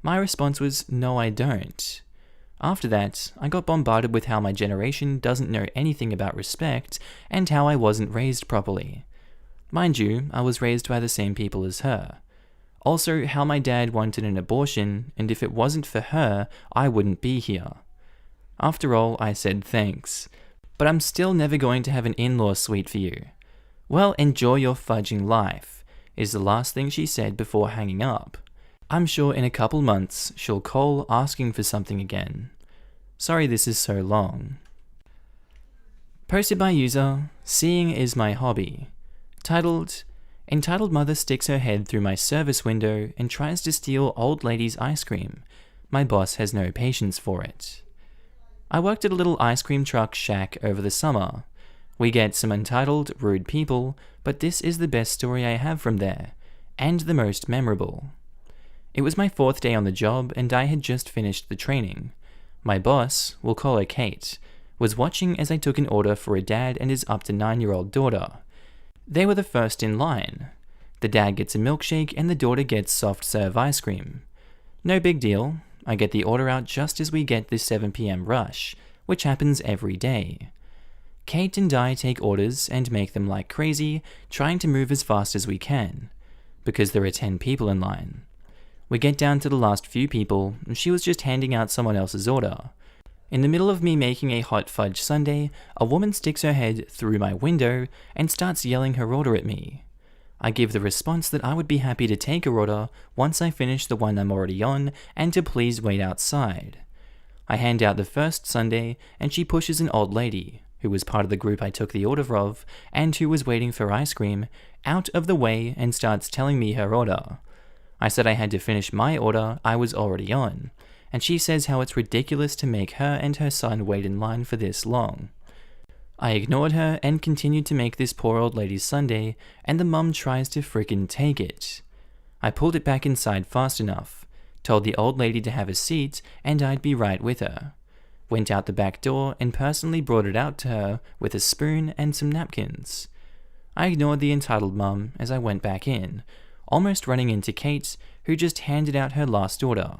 My response was, no I don't. After that, I got bombarded with how my generation doesn't know anything about respect and how I wasn't raised properly. Mind you, I was raised by the same people as her. Also, how my dad wanted an abortion, and if it wasn't for her, I wouldn't be here. After all, I said thanks. But I'm still never going to have an in-law suite for you. Well, enjoy your fudging life, is the last thing she said before hanging up. I'm sure in a couple months, she'll call asking for something again. Sorry this is so long. Posted by user, Seeing is my hobby. Titled, Entitled mother sticks her head through my service window and tries to steal old lady's ice cream. My boss has no patience for it. I worked at a little ice cream truck shack over the summer. We get some entitled, rude people, but this is the best story I have from there, and the most memorable. It was my 4th day on the job and I had just finished the training. My boss, we'll call her Kate, was watching as I took an order for a dad and his up to 9-year-old daughter. They were the first in line. The dad gets a milkshake and the daughter gets soft serve ice cream. No big deal. I get the order out just as we get the 7 p.m. rush, which happens every day. Kate and I take orders and make them like crazy, trying to move as fast as we can, because there are 10 people in line. We get down to the last few people, and she was just handing out someone else's order. In the middle of me making a hot fudge sundae, a woman sticks her head through my window and starts yelling her order at me. I give the response that I would be happy to take her order once I finish the one I'm already on and to please wait outside. I hand out the first sundae and she pushes an old lady, who was part of the group I took the order of and who was waiting for ice cream, out of the way and starts telling me her order. I said I had to finish my order I was already on, and she says how it's ridiculous to make her and her son wait in line for this long. I ignored her and continued to make this poor old lady's sundae, and the mum tries to frickin' take it. I pulled it back inside fast enough, told the old lady to have a seat and I'd be right with her, went out the back door and personally brought it out to her with a spoon and some napkins. I ignored the entitled mum as I went back in, almost running into Kate, who just handed out her last order.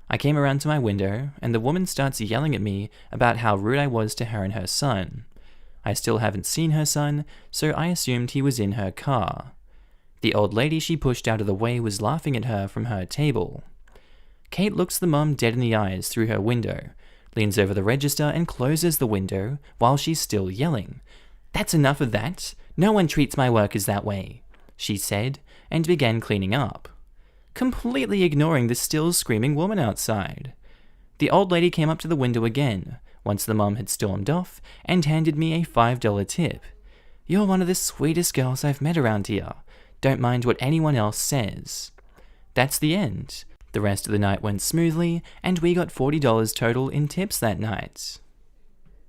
I came around to my window, and the woman starts yelling at me about how rude I was to her and her son. I still haven't seen her son, so I assumed he was in her car. The old lady she pushed out of the way was laughing at her from her table. Kate looks the mum dead in the eyes through her window, leans over the register and closes the window while she's still yelling. "That's enough of that. No one treats my workers that way," she said, and began cleaning up, completely ignoring the still screaming woman outside. The old lady came up to the window again, once the mum had stormed off, and handed me a $5 tip. "You're one of the sweetest girls I've met around here. Don't mind what anyone else says." That's the end. The rest of the night went smoothly, and we got $40 total in tips that night.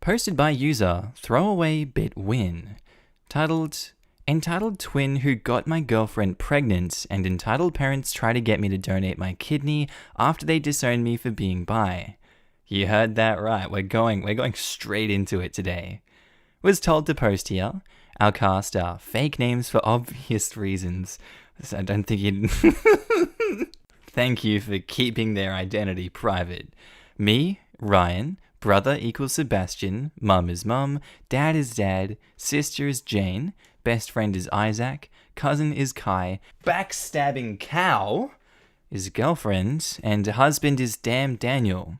Posted by user Throwaway Bit Win. Titled, Entitled twin who got my girlfriend pregnant and entitled parents try to get me to donate my kidney after they disowned me for being bi. You heard that right, we're going straight into it today. Was told to post here. Our cast are fake names for obvious reasons. So I don't think you'd... Thank you for keeping their identity private. Me, Ryan, brother equals Sebastian, mum is mum, dad is dad, sister is Jane, best friend is Isaac, cousin is Kai, backstabbing cow is girlfriend, and husband is damn Daniel.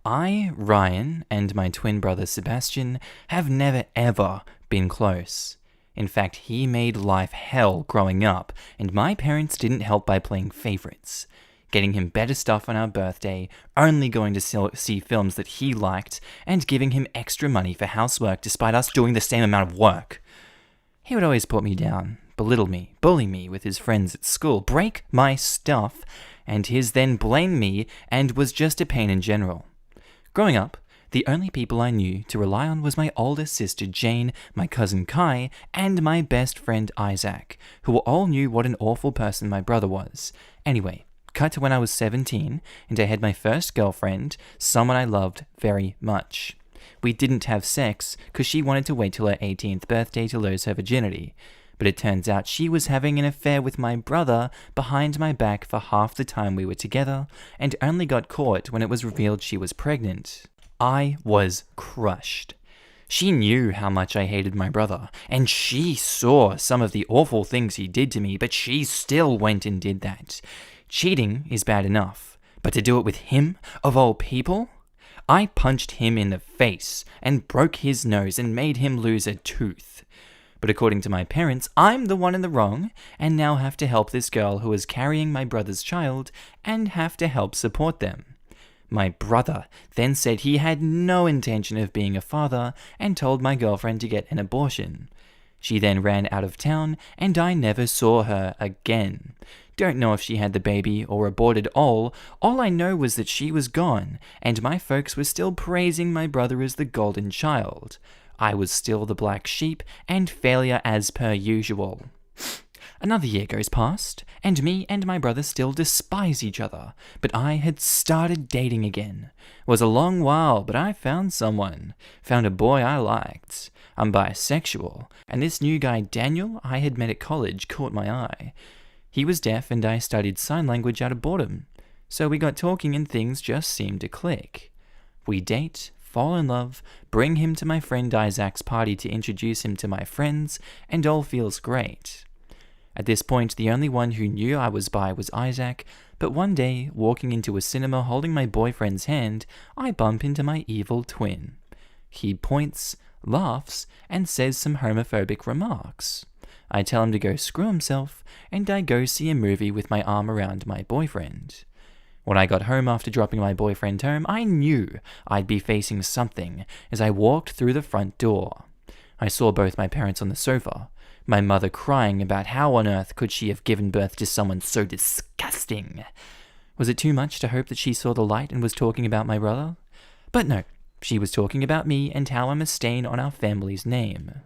I, Ryan, and my twin brother Sebastian have never ever been close. In fact, he made life hell growing up, and my parents didn't help by playing favorites. Getting him better stuff on our birthday, only going to see films that he liked, and giving him extra money for housework despite us doing the same amount of work. He would always put me down, belittle me, bully me with his friends at school, break my stuff, and his then blame me and was just a pain in general. Growing up, the only people I knew to rely on was my older sister Jane, my cousin Kai, and my best friend Isaac, who all knew what an awful person my brother was. Anyway, cut to when I was 17, and I had my first girlfriend, someone I loved very much. We didn't have sex, because she wanted to wait till her 18th birthday to lose her virginity. But it turns out she was having an affair with my brother behind my back for half the time we were together, and only got caught when it was revealed she was pregnant. I was crushed. She knew how much I hated my brother, and she saw some of the awful things he did to me, but she still went and did that. Cheating is bad enough, but to do it with him, of all people? I punched him in the face and broke his nose and made him lose a tooth. But according to my parents, I'm the one in the wrong, and now have to help this girl who is carrying my brother's child, and have to help support them. My brother then said he had no intention of being a father, and told my girlfriend to get an abortion. She then ran out of town, and I never saw her again. Don't know if she had the baby or aborted all I know was that she was gone, and my folks were still praising my brother as the golden child. I was still the black sheep, and failure as per usual. Another year goes past, and me and my brother still despise each other, but I had started dating again. It was a long while, but I found someone. Found a boy I liked. I'm bisexual, and this new guy Daniel I had met at college caught my eye. He was deaf, and I studied sign language out of boredom, so we got talking and things just seemed to click. We date, fall in love, bring him to my friend Isaac's party to introduce him to my friends, and all feels great. At this point, the only one who knew I was bi was Isaac, but one day, walking into a cinema holding my boyfriend's hand, I bump into my evil twin. He points, laughs, and says some homophobic remarks. I tell him to go screw himself, and I go see a movie with my arm around my boyfriend. When I got home after dropping my boyfriend home, I knew I'd be facing something as I walked through the front door. I saw both my parents on the sofa, my mother crying about how on earth could she have given birth to someone so disgusting. Was it too much to hope that she saw the light and was talking about my brother? But no, she was talking about me and how I'm a stain on our family's name.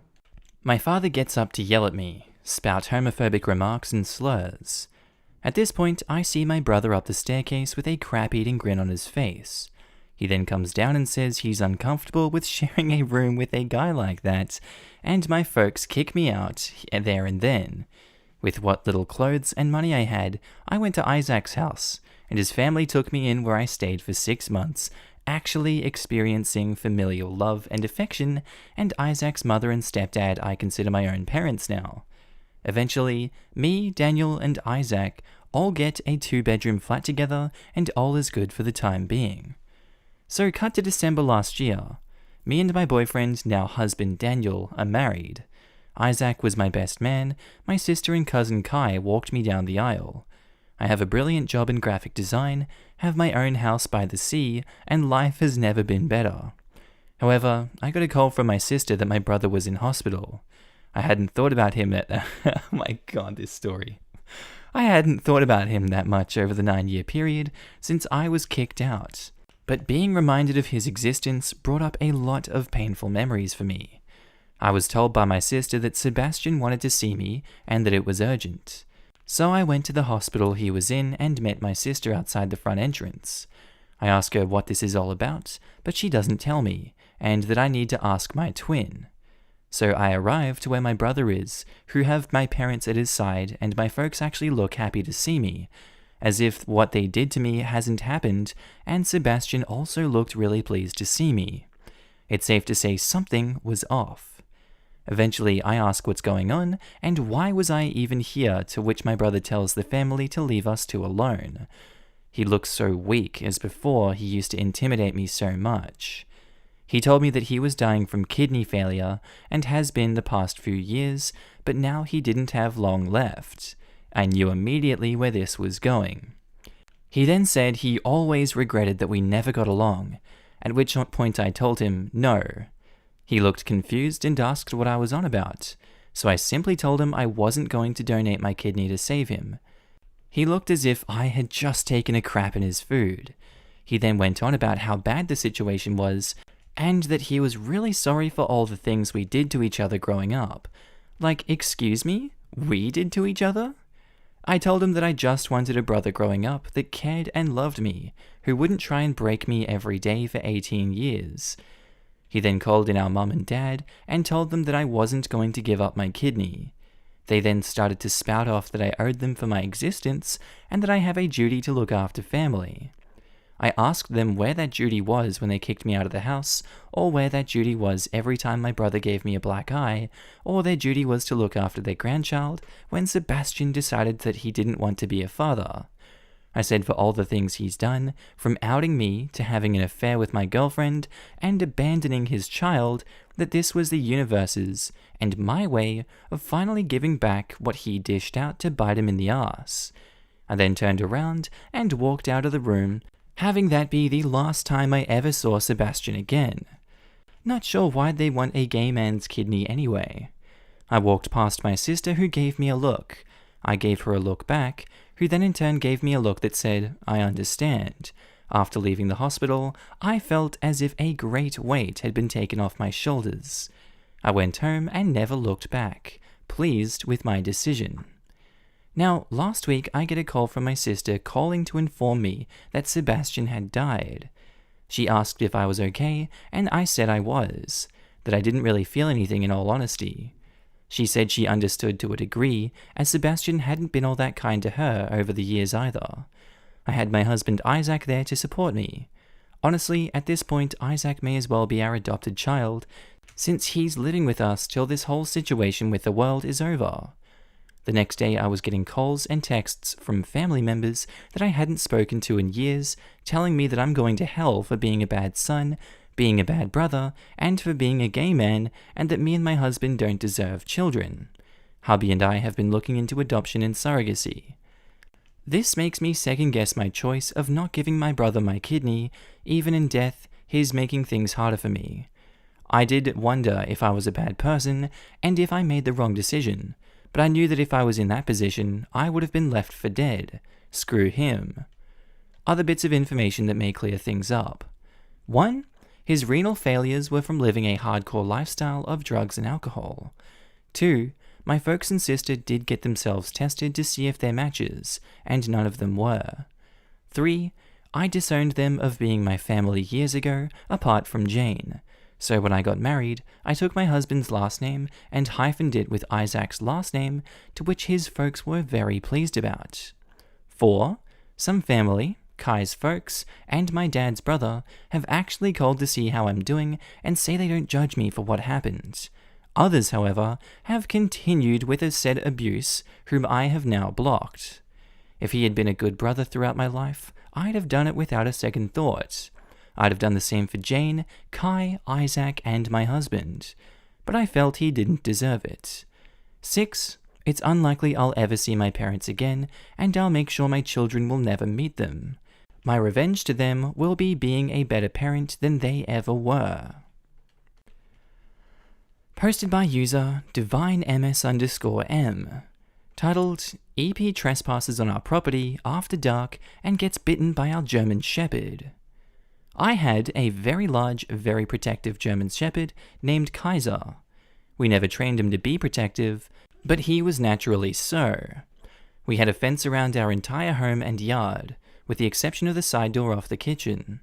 My father gets up to yell at me, spout homophobic remarks and slurs. At this point, I see my brother up the staircase with a crap-eating grin on his face. He then comes down and says he's uncomfortable with sharing a room with a guy like that, and my folks kick me out there and then. With what little clothes and money I had, I went to Isaac's house, and his family took me in where I stayed for 6 months, actually experiencing familial love and affection, and Isaac's mother and stepdad I consider my own parents now. Eventually, me, Daniel, and Isaac all get a 2-bedroom flat together, and all is good for the time being. So cut to December last year. Me and my boyfriend, now husband Daniel, are married. Isaac was my best man. My sister and cousin Kai walked me down the aisle. I have a brilliant job in graphic design, have my own house by the sea, and life has never been better. However, I got a call from my sister that my brother was in hospital. I hadn't thought about him oh my god, this story. I hadn't thought about him that much over the 9-year period since I was kicked out. But being reminded of his existence brought up a lot of painful memories for me. I was told by my sister that Sebastian wanted to see me and that it was urgent. So I went to the hospital he was in and met my sister outside the front entrance. I ask her what this is all about, but she doesn't tell me, and that I need to ask my twin. So I arrive to where my brother is, who have my parents at his side, and my folks actually look happy to see me, as if what they did to me hasn't happened, and Sebastian also looked really pleased to see me. It's safe to say something was off. Eventually, I ask what's going on and why was I even here, to which my brother tells the family to leave us two alone. He looks so weak, as before he used to intimidate me so much. He told me that he was dying from kidney failure and has been the past few years, but now he didn't have long left. I knew immediately where this was going. He then said he always regretted that we never got along, at which point I told him no. He looked confused and asked what I was on about, so I simply told him I wasn't going to donate my kidney to save him. He looked as if I had just taken a crap in his food. He then went on about how bad the situation was, and that he was really sorry for all the things we did to each other growing up. Like, excuse me? We did to each other? I told him that I just wanted a brother growing up that cared and loved me, who wouldn't try and break me every day for 18 years. He then called in our mum and dad and told them that I wasn't going to give up my kidney. They then started to spout off that I owed them for my existence and that I have a duty to look after family. I asked them where that duty was when they kicked me out of the house, or where that duty was every time my brother gave me a black eye, or their duty was to look after their grandchild when Sebastian decided that he didn't want to be a father. I said for all the things he's done, from outing me to having an affair with my girlfriend and abandoning his child, that this was the universe's and my way of finally giving back what he dished out to bite him in the ass. I then turned around and walked out of the room, having that be the last time I ever saw Sebastian again. Not sure why they want a gay man's kidney anyway. I walked past my sister, who gave me a look. I gave her a look back, who then in turn gave me a look that said, I understand. After leaving the hospital, I felt as if a great weight had been taken off my shoulders. I went home and never looked back, pleased with my decision. Now, last week I get a call from my sister calling to inform me that Sebastian had died. She asked if I was okay, and I said I was, that I didn't really feel anything in all honesty. She said she understood to a degree, as Sebastian hadn't been all that kind to her over the years either. I had my husband Isaac there to support me. Honestly, at this point, Isaac may as well be our adopted child, since he's living with us till this whole situation with the world is over. The next day I was getting calls and texts from family members that I hadn't spoken to in years, telling me that I'm going to hell for being a bad son, being a bad brother, and for being a gay man, and that me and my husband don't deserve children. Hubby and I have been looking into adoption and surrogacy. This makes me second-guess my choice of not giving my brother my kidney. Even in death, he's making things harder for me. I did wonder if I was a bad person, and if I made the wrong decision, but I knew that if I was in that position, I would have been left for dead. Screw him. Other bits of information that may clear things up. 1. His renal failures were from living a hardcore lifestyle of drugs and alcohol. 2. My folks and sister did get themselves tested to see if they're matches, and none of them were. 3. I disowned them of being my family years ago, apart from Jane. So when I got married, I took my husband's last name and hyphened it with Isaac's last name, to which his folks were very pleased about. 4. Some family, Kai's folks, and my dad's brother have actually called to see how I'm doing and say they don't judge me for what happened. Others, however, have continued with the said abuse, whom I have now blocked. If he had been a good brother throughout my life, I'd have done it without a second thought. I'd have done the same for Jane, Kai, Isaac, and my husband, but I felt he didn't deserve it. 6. It's unlikely I'll ever see my parents again, and I'll make sure my children will never meet them. My revenge to them will be being a better parent than they ever were. Posted by user DivineMS_M. Titled, EP trespasses on our property after dark and gets bitten by our German Shepherd. I had a very large, very protective German Shepherd named Kaiser. We never trained him to be protective, but he was naturally so. We had a fence around our entire home and yard, with the exception of the side door off the kitchen.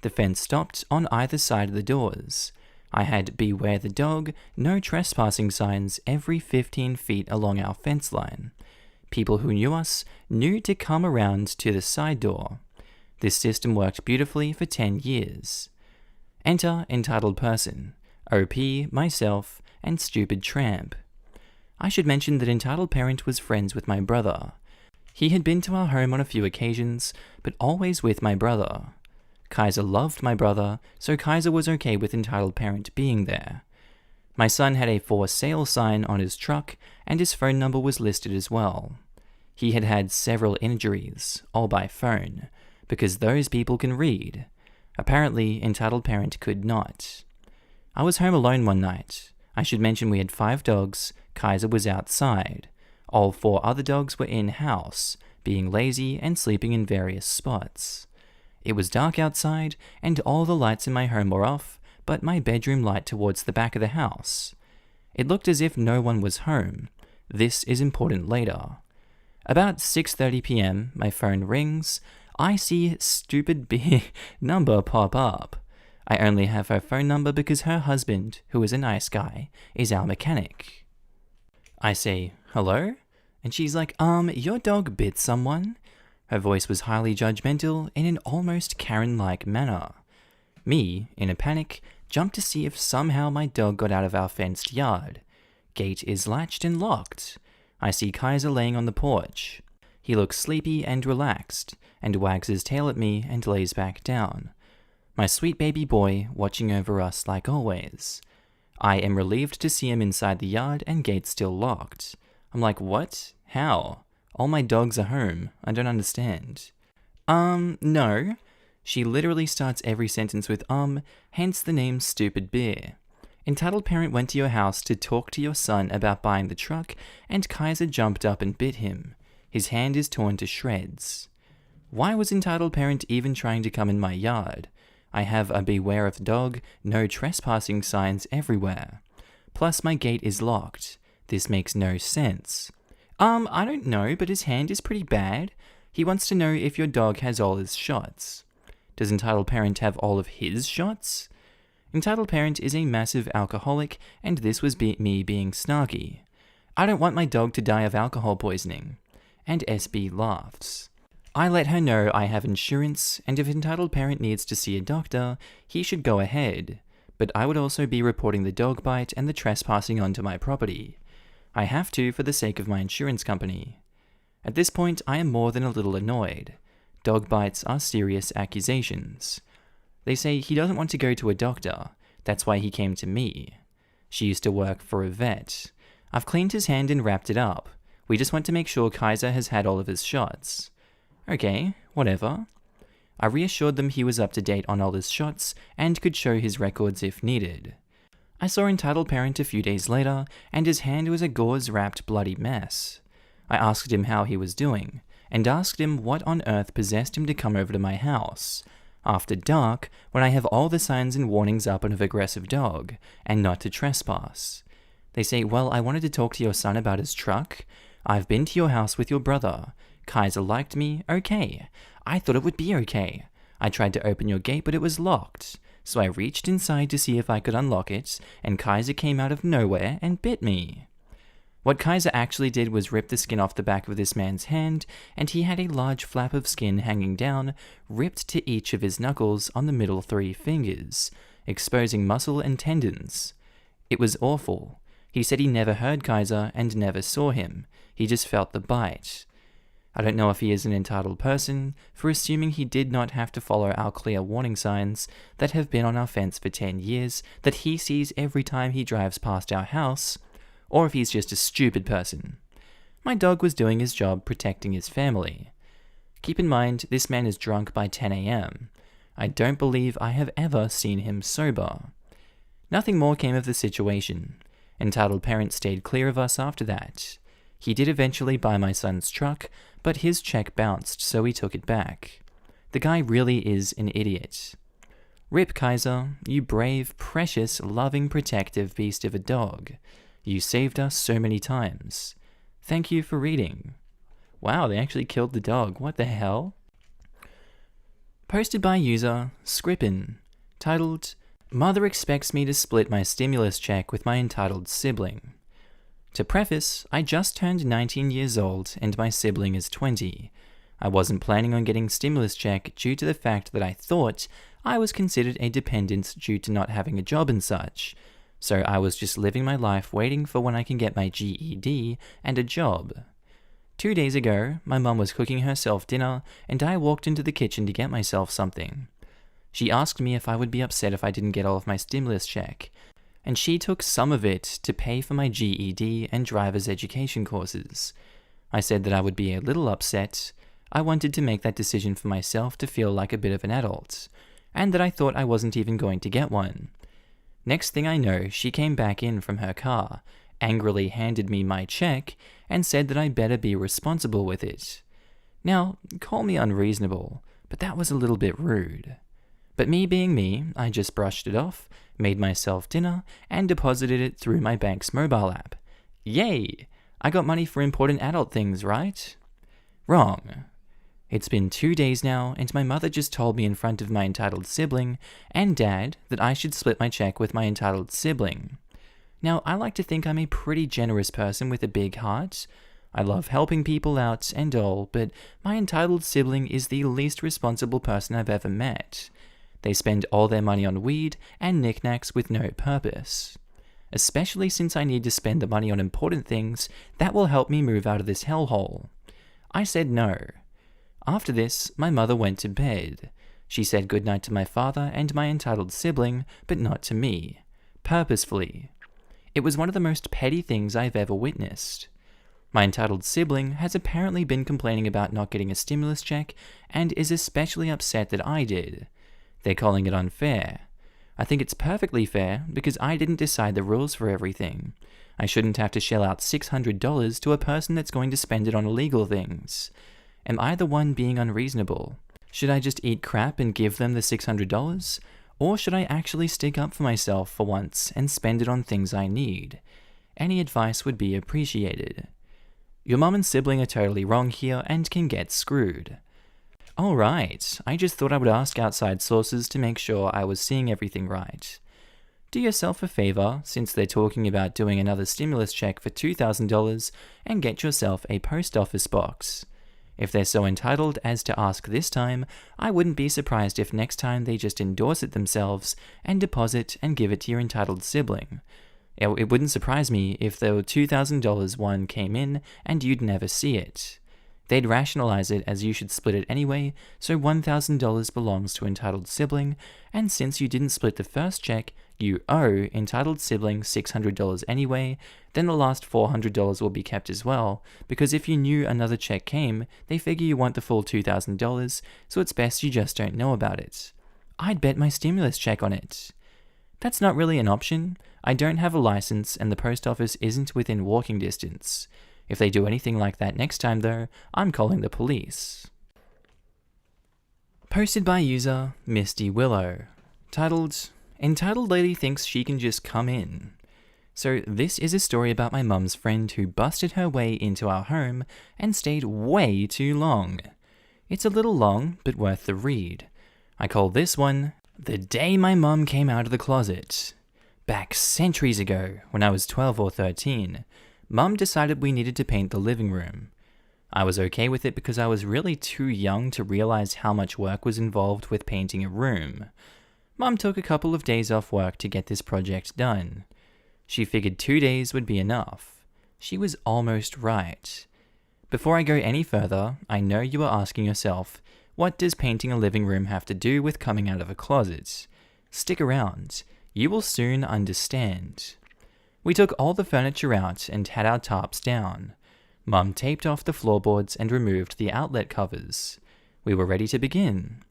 The fence stopped on either side of the doors. I had beware the dog, no trespassing signs every 15 feet along our fence line. People who knew us knew to come around to the side door. This system worked beautifully for 10 years. Enter entitled person, OP, myself, and stupid tramp. I should mention that entitled parent was friends with my brother. He had been to our home on a few occasions, but always with my brother. Kaiser loved my brother, so Kaiser was okay with entitled parent being there. My son had a for sale sign on his truck, and his phone number was listed as well. He had had several injuries, all by phone, because those people can read. Apparently, entitled parent could not. I was home alone one night. I should mention we had 5 dogs, Kaiser was outside. All 4 other dogs were in-house, being lazy and sleeping in various spots. It was dark outside, and all the lights in my home were off, but my bedroom light towards the back of the house. It looked as if no one was home. This is important later. About 6:30 p.m, my phone rings. I see stupid number pop up. I only have her phone number because her husband, who is a nice guy, is our mechanic. I say, hello? And she's like, your dog bit someone? Her voice was highly judgmental in an almost Karen-like manner. Me, in a panic, jumped to see if somehow my dog got out of our fenced yard. Gate is latched and locked. I see Kaiser laying on the porch. He looks sleepy and relaxed, and wags his tail at me and lays back down. My sweet baby boy watching over us like always. I am relieved to see him inside the yard and gate still locked. I'm like, what? How? All my dogs are home. I don't understand. No. She literally starts every sentence with hence the name Stupid Bear. Entitled parent went to your house to talk to your son about buying the truck, and Kaiser jumped up and bit him. His hand is torn to shreds. Why was entitled parent even trying to come in my yard? I have a beware of the dog, no trespassing signs everywhere. Plus my gate is locked. This makes no sense. I don't know, but his hand is pretty bad. He wants to know if your dog has all his shots. Does entitled parent have all of his shots? Entitled parent is a massive alcoholic, and this was me being snarky. I don't want my dog to die of alcohol poisoning. And SB laughs. I let her know I have insurance, and if entitled parent needs to see a doctor, he should go ahead. But I would also be reporting the dog bite and the trespassing onto my property. I have to for the sake of my insurance company. At this point, I am more than a little annoyed. Dog bites are serious accusations. They say he doesn't want to go to a doctor. That's why he came to me. She used to work for a vet. I've cleaned his hand and wrapped it up. We just want to make sure Kaiser has had all of his shots. Okay, whatever. I reassured them he was up to date on all his shots and could show his records if needed. I saw entitled parent a few days later, and his hand was a gauze-wrapped bloody mess. I asked him how he was doing, and asked him what on earth possessed him to come over to my house, after dark, when I have all the signs and warnings up on an aggressive dog, and not to trespass. They say, well, I wanted to talk to your son about his truck. I've been to your house with your brother. Kaiser liked me, okay. I thought it would be okay. I tried to open your gate, but it was locked. So I reached inside to see if I could unlock it, and Kaiser came out of nowhere and bit me. What Kaiser actually did was rip the skin off the back of this man's hand, and he had a large flap of skin hanging down, ripped to each of his knuckles on the middle 3 fingers, exposing muscle and tendons. It was awful. He said he never heard Kaiser and never saw him. He just felt the bite. I don't know if he is an entitled person, for assuming he did not have to follow our clear warning signs that have been on our fence for 10 years that he sees every time he drives past our house, or if he's just a stupid person. My dog was doing his job protecting his family. Keep in mind, this man is drunk by 10 a.m. I don't believe I have ever seen him sober. Nothing more came of the situation. Entitled parent stayed clear of us after that. He did eventually buy my son's truck, but his check bounced, so he took it back. The guy really is an idiot. Rip Kaiser, you brave, precious, loving, protective beast of a dog. You saved us so many times. Thank you for reading. Wow, they actually killed the dog. What the hell? Posted by user Scrippin, titled, Mother expects me to split my stimulus check with my entitled sibling. To preface, I just turned 19 years old and my sibling is 20. I wasn't planning on getting stimulus check due to the fact that I thought I was considered a dependent due to not having a job and such, So I was just living my life waiting for when I can get my GED and a job. 2 days ago, my mum was cooking herself dinner and I walked into the kitchen to get myself something. She asked me if I would be upset if I didn't get all of my stimulus check, and she took some of it to pay for my GED and driver's education courses. I said that I would be a little upset. I wanted to make that decision for myself to feel like a bit of an adult, and that I thought I wasn't even going to get one. Next thing I know, she came back in from her car, angrily handed me my check, and said that I better be responsible with it. Now, call me unreasonable, but that was a little bit rude. But me being me, I just brushed it off, made myself dinner, and deposited it through my bank's mobile app. Yay! I got money for important adult things, right? Wrong. It's been 2 days now, and my mother just told me in front of my entitled sibling and dad that I should split my check with my entitled sibling. Now, I like to think I'm a pretty generous person with a big heart. I love helping people out and all, but my entitled sibling is the least responsible person I've ever met. They spend all their money on weed and knickknacks with no purpose. Especially since I need to spend the money on important things that will help me move out of this hellhole. I said no. After this, my mother went to bed. She said goodnight to my father and my entitled sibling, but not to me. Purposefully. It was one of the most petty things I've ever witnessed. My entitled sibling has apparently been complaining about not getting a stimulus check and is especially upset that I did. They're calling it unfair. I think it's perfectly fair because I didn't decide the rules for everything. I shouldn't have to shell out $600 to a person that's going to spend it on illegal things. Am I the one being unreasonable? Should I just eat crap and give them the $600? Or should I actually stick up for myself for once and spend it on things I need? Any advice would be appreciated. Your mum and sibling are totally wrong here and can get screwed. Alright, I just thought I would ask outside sources to make sure I was seeing everything right. Do yourself a favor, since they're talking about doing another stimulus check for $2,000, and get yourself a post office box. If they're so entitled as to ask this time, I wouldn't be surprised if next time they just endorse it themselves and deposit and give it to your entitled sibling. It wouldn't surprise me if the $2,000 one came in and you'd never see it. They'd rationalize it as you should split it anyway, so $1,000 belongs to entitled sibling, and since you didn't split the first check, you owe entitled sibling $600 anyway, then the last $400 will be kept as well, because if you knew another check came, they figure you want the full $2,000, so it's best you just don't know about it. I'd bet my stimulus check on it. That's not really an option. I don't have a license and the post office isn't within walking distance. If they do anything like that next time though, I'm calling the police. Posted by user Misty Willow. Titled, Entitled Lady Thinks She Can Just Come In. So this is a story about my mum's friend who busted her way into our home and stayed way too long. It's a little long, but worth the read. I call this one, The Day My Mum Came Out of the Closet. Back centuries ago, when I was 12 or 13, Mum decided we needed to paint the living room. I was okay with it because I was really too young to realize how much work was involved with painting a room. Mum took a couple of days off work to get this project done. She figured 2 days would be enough. She was almost right. Before I go any further, I know you are asking yourself, what does painting a living room have to do with coming out of a closet? Stick around. You will soon understand. We took all the furniture out and had our tarps down. Mum taped off the floorboards and removed the outlet covers. We were ready to begin.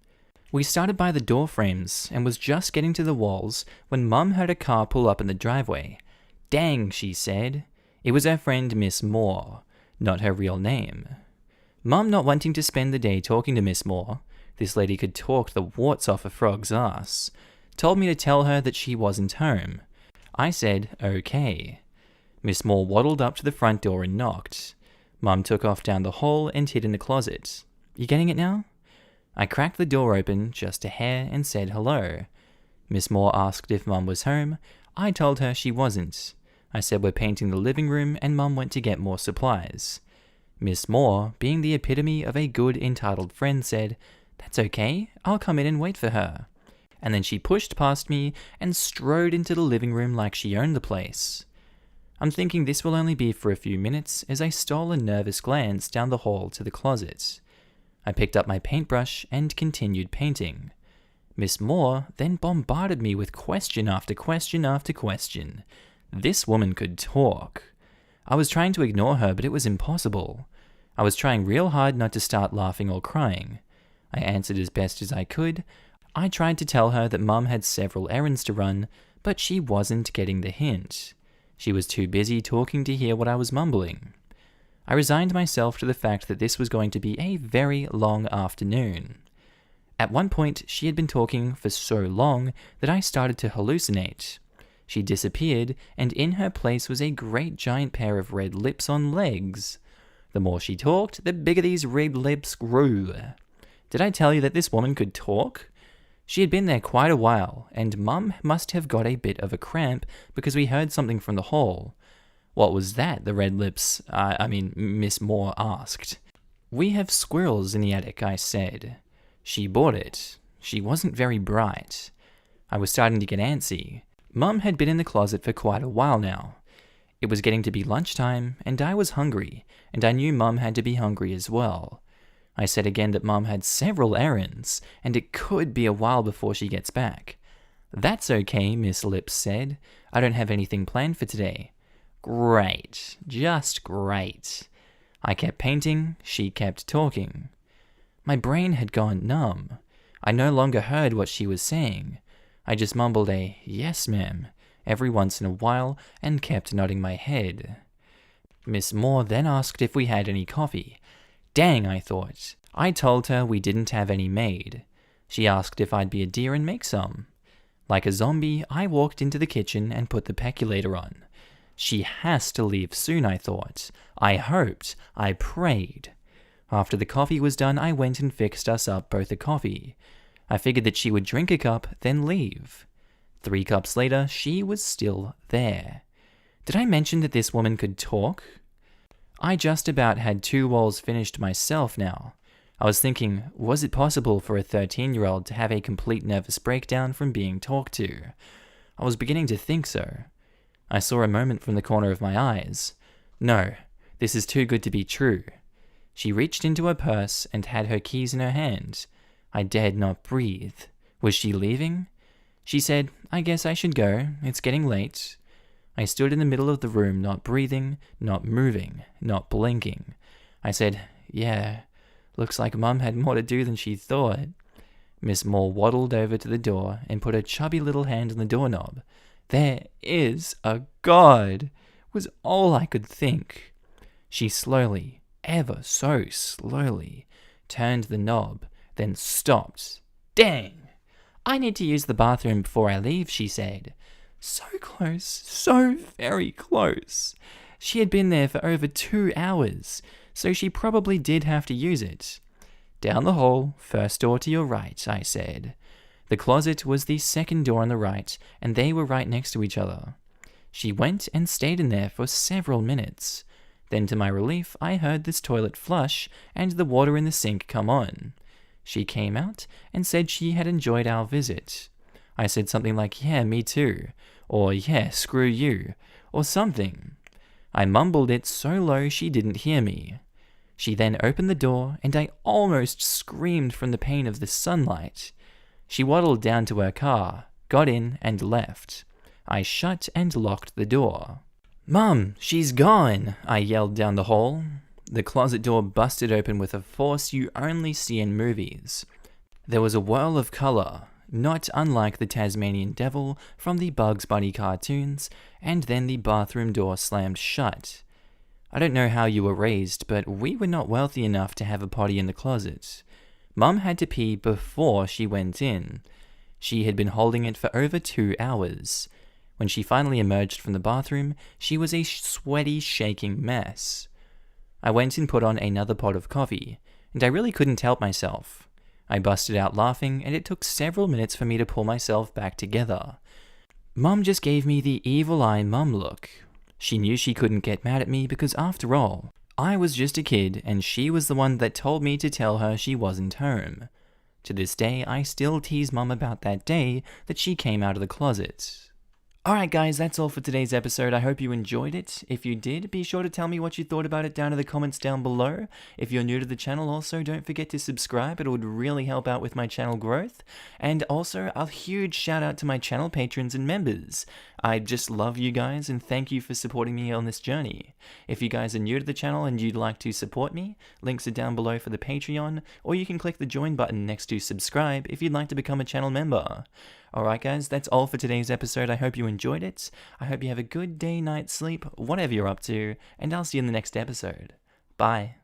We started by the door frames and was just getting to the walls when Mum heard a car pull up in the driveway. Dang, she said. It was her friend Miss Moore, not her real name. Mum not wanting to spend the day talking to Miss Moore, this lady could talk the warts off a frog's ass, told me to tell her that she wasn't home. I said, okay. Miss Moore waddled up to the front door and knocked. Mum took off down the hall and hid in the closet. You getting it now? I cracked the door open just a hair and said hello. Miss Moore asked if Mum was home. I told her she wasn't. I said we're painting the living room and Mum went to get more supplies. Miss Moore, being the epitome of a good entitled friend, said, That's okay, I'll come in and wait for her. and then she pushed past me and strode into the living room like she owned the place. I'm thinking this will only be for a few minutes as I stole a nervous glance down the hall to the closet. I picked up my paintbrush and continued painting. Miss Moore then bombarded me with question after question after question. This woman could talk. I was trying to ignore her, but it was impossible. I was trying real hard not to start laughing or crying. I answered as best as I could. I tried to tell her that Mum had several errands to run, but she wasn't getting the hint. She was too busy talking to hear what I was mumbling. I resigned myself to the fact that this was going to be a very long afternoon. At one point, she had been talking for so long that I started to hallucinate. She disappeared, and in her place was a great giant pair of red lips on legs. The more she talked, the bigger these red lips grew. Did I tell you that this woman could talk? She had been there quite a while, and Mum must have got a bit of a cramp because we heard something from the hall. What was that? The red lips, Miss Moore asked. We have squirrels in the attic, I said. She bought it. She wasn't very bright. I was starting to get antsy. Mum had been in the closet for quite a while now. It was getting to be lunchtime, and I was hungry, and I knew Mum had to be hungry as well. I said again that Mum had several errands, and it could be a while before she gets back. That's okay, Miss Lips said. I don't have anything planned for today. Great. Just great. I kept painting, she kept talking. My brain had gone numb. I no longer heard what she was saying. I just mumbled a "yes, ma'am" every once in a while and kept nodding my head. Miss Moore then asked if we had any coffee. Dang, I thought. I told her we didn't have any made. She asked if I'd be a dear and make some. Like a zombie, I walked into the kitchen and put the peculator on. She has to leave soon, I thought. I hoped. I prayed. After the coffee was done, I went and fixed us up both a coffee. I figured that she would drink a cup, then leave. 3 cups later, she was still there. Did I mention that this woman could talk? I just about had 2 walls finished myself now. I was thinking, was it possible for a 13-year-old to have a complete nervous breakdown from being talked to? I was beginning to think so. I saw a moment from the corner of my eyes. No, this is too good to be true. She reached into her purse and had her keys in her hand. I dared not breathe. Was she leaving? She said, I guess I should go. It's getting late. I stood in the middle of the room, not breathing, not moving, not blinking. I said, yeah, looks like Mum had more to do than she thought. Miss Moore waddled over to the door and put her chubby little hand on the doorknob. There is a God, was all I could think. She slowly, ever so slowly, turned the knob, then stopped. Dang! I need to use the bathroom before I leave, she said. So close, so very close. She had been there for over 2 hours, so she probably did have to use it. Down the hall, first door to your right, I said. The closet was the second door on the right, and they were right next to each other. She went and stayed in there for several minutes. Then to my relief, I heard this toilet flush and the water in the sink come on. She came out and said she had enjoyed our visit. I said something like, yeah, me too, or yeah, screw you, or something. I mumbled it so low she didn't hear me. She then opened the door, and I almost screamed from the pain of the sunlight. She waddled down to her car, got in, and left. I shut and locked the door. Mum, she's gone, I yelled down the hall. The closet door busted open with a force you only see in movies. There was a whirl of colour, not unlike the Tasmanian Devil from the Bugs Bunny cartoons, and then the bathroom door slammed shut. I don't know how you were raised, but we were not wealthy enough to have a potty in the closet. Mum had to pee before she went in. She had been holding it for over 2 hours. When she finally emerged from the bathroom, she was a sweaty, shaking mess. I went and put on another pot of coffee, and I really couldn't help myself. I busted out laughing, and it took several minutes for me to pull myself back together. Mum just gave me the evil eye mum look. She knew she couldn't get mad at me because, after all, I was just a kid, and she was the one that told me to tell her she wasn't home. To this day, I still tease Mum about that day that she came out of the closet. Alright guys, that's all for today's episode. I hope you enjoyed it. If you did, be sure to tell me what you thought about it down in the comments down below. If you're new to the channel, also don't forget to subscribe. It would really help out with my channel growth. And also, a huge shout out to my channel patrons and members. I just love you guys and thank you for supporting me on this journey. If you guys are new to the channel and you'd like to support me, links are down below for the Patreon, or you can click the join button next to subscribe if you'd like to become a channel member. Alright guys, that's all for today's episode. I hope you enjoyed it. I hope you have a good day, night, sleep, whatever you're up to, and I'll see you in the next episode. Bye.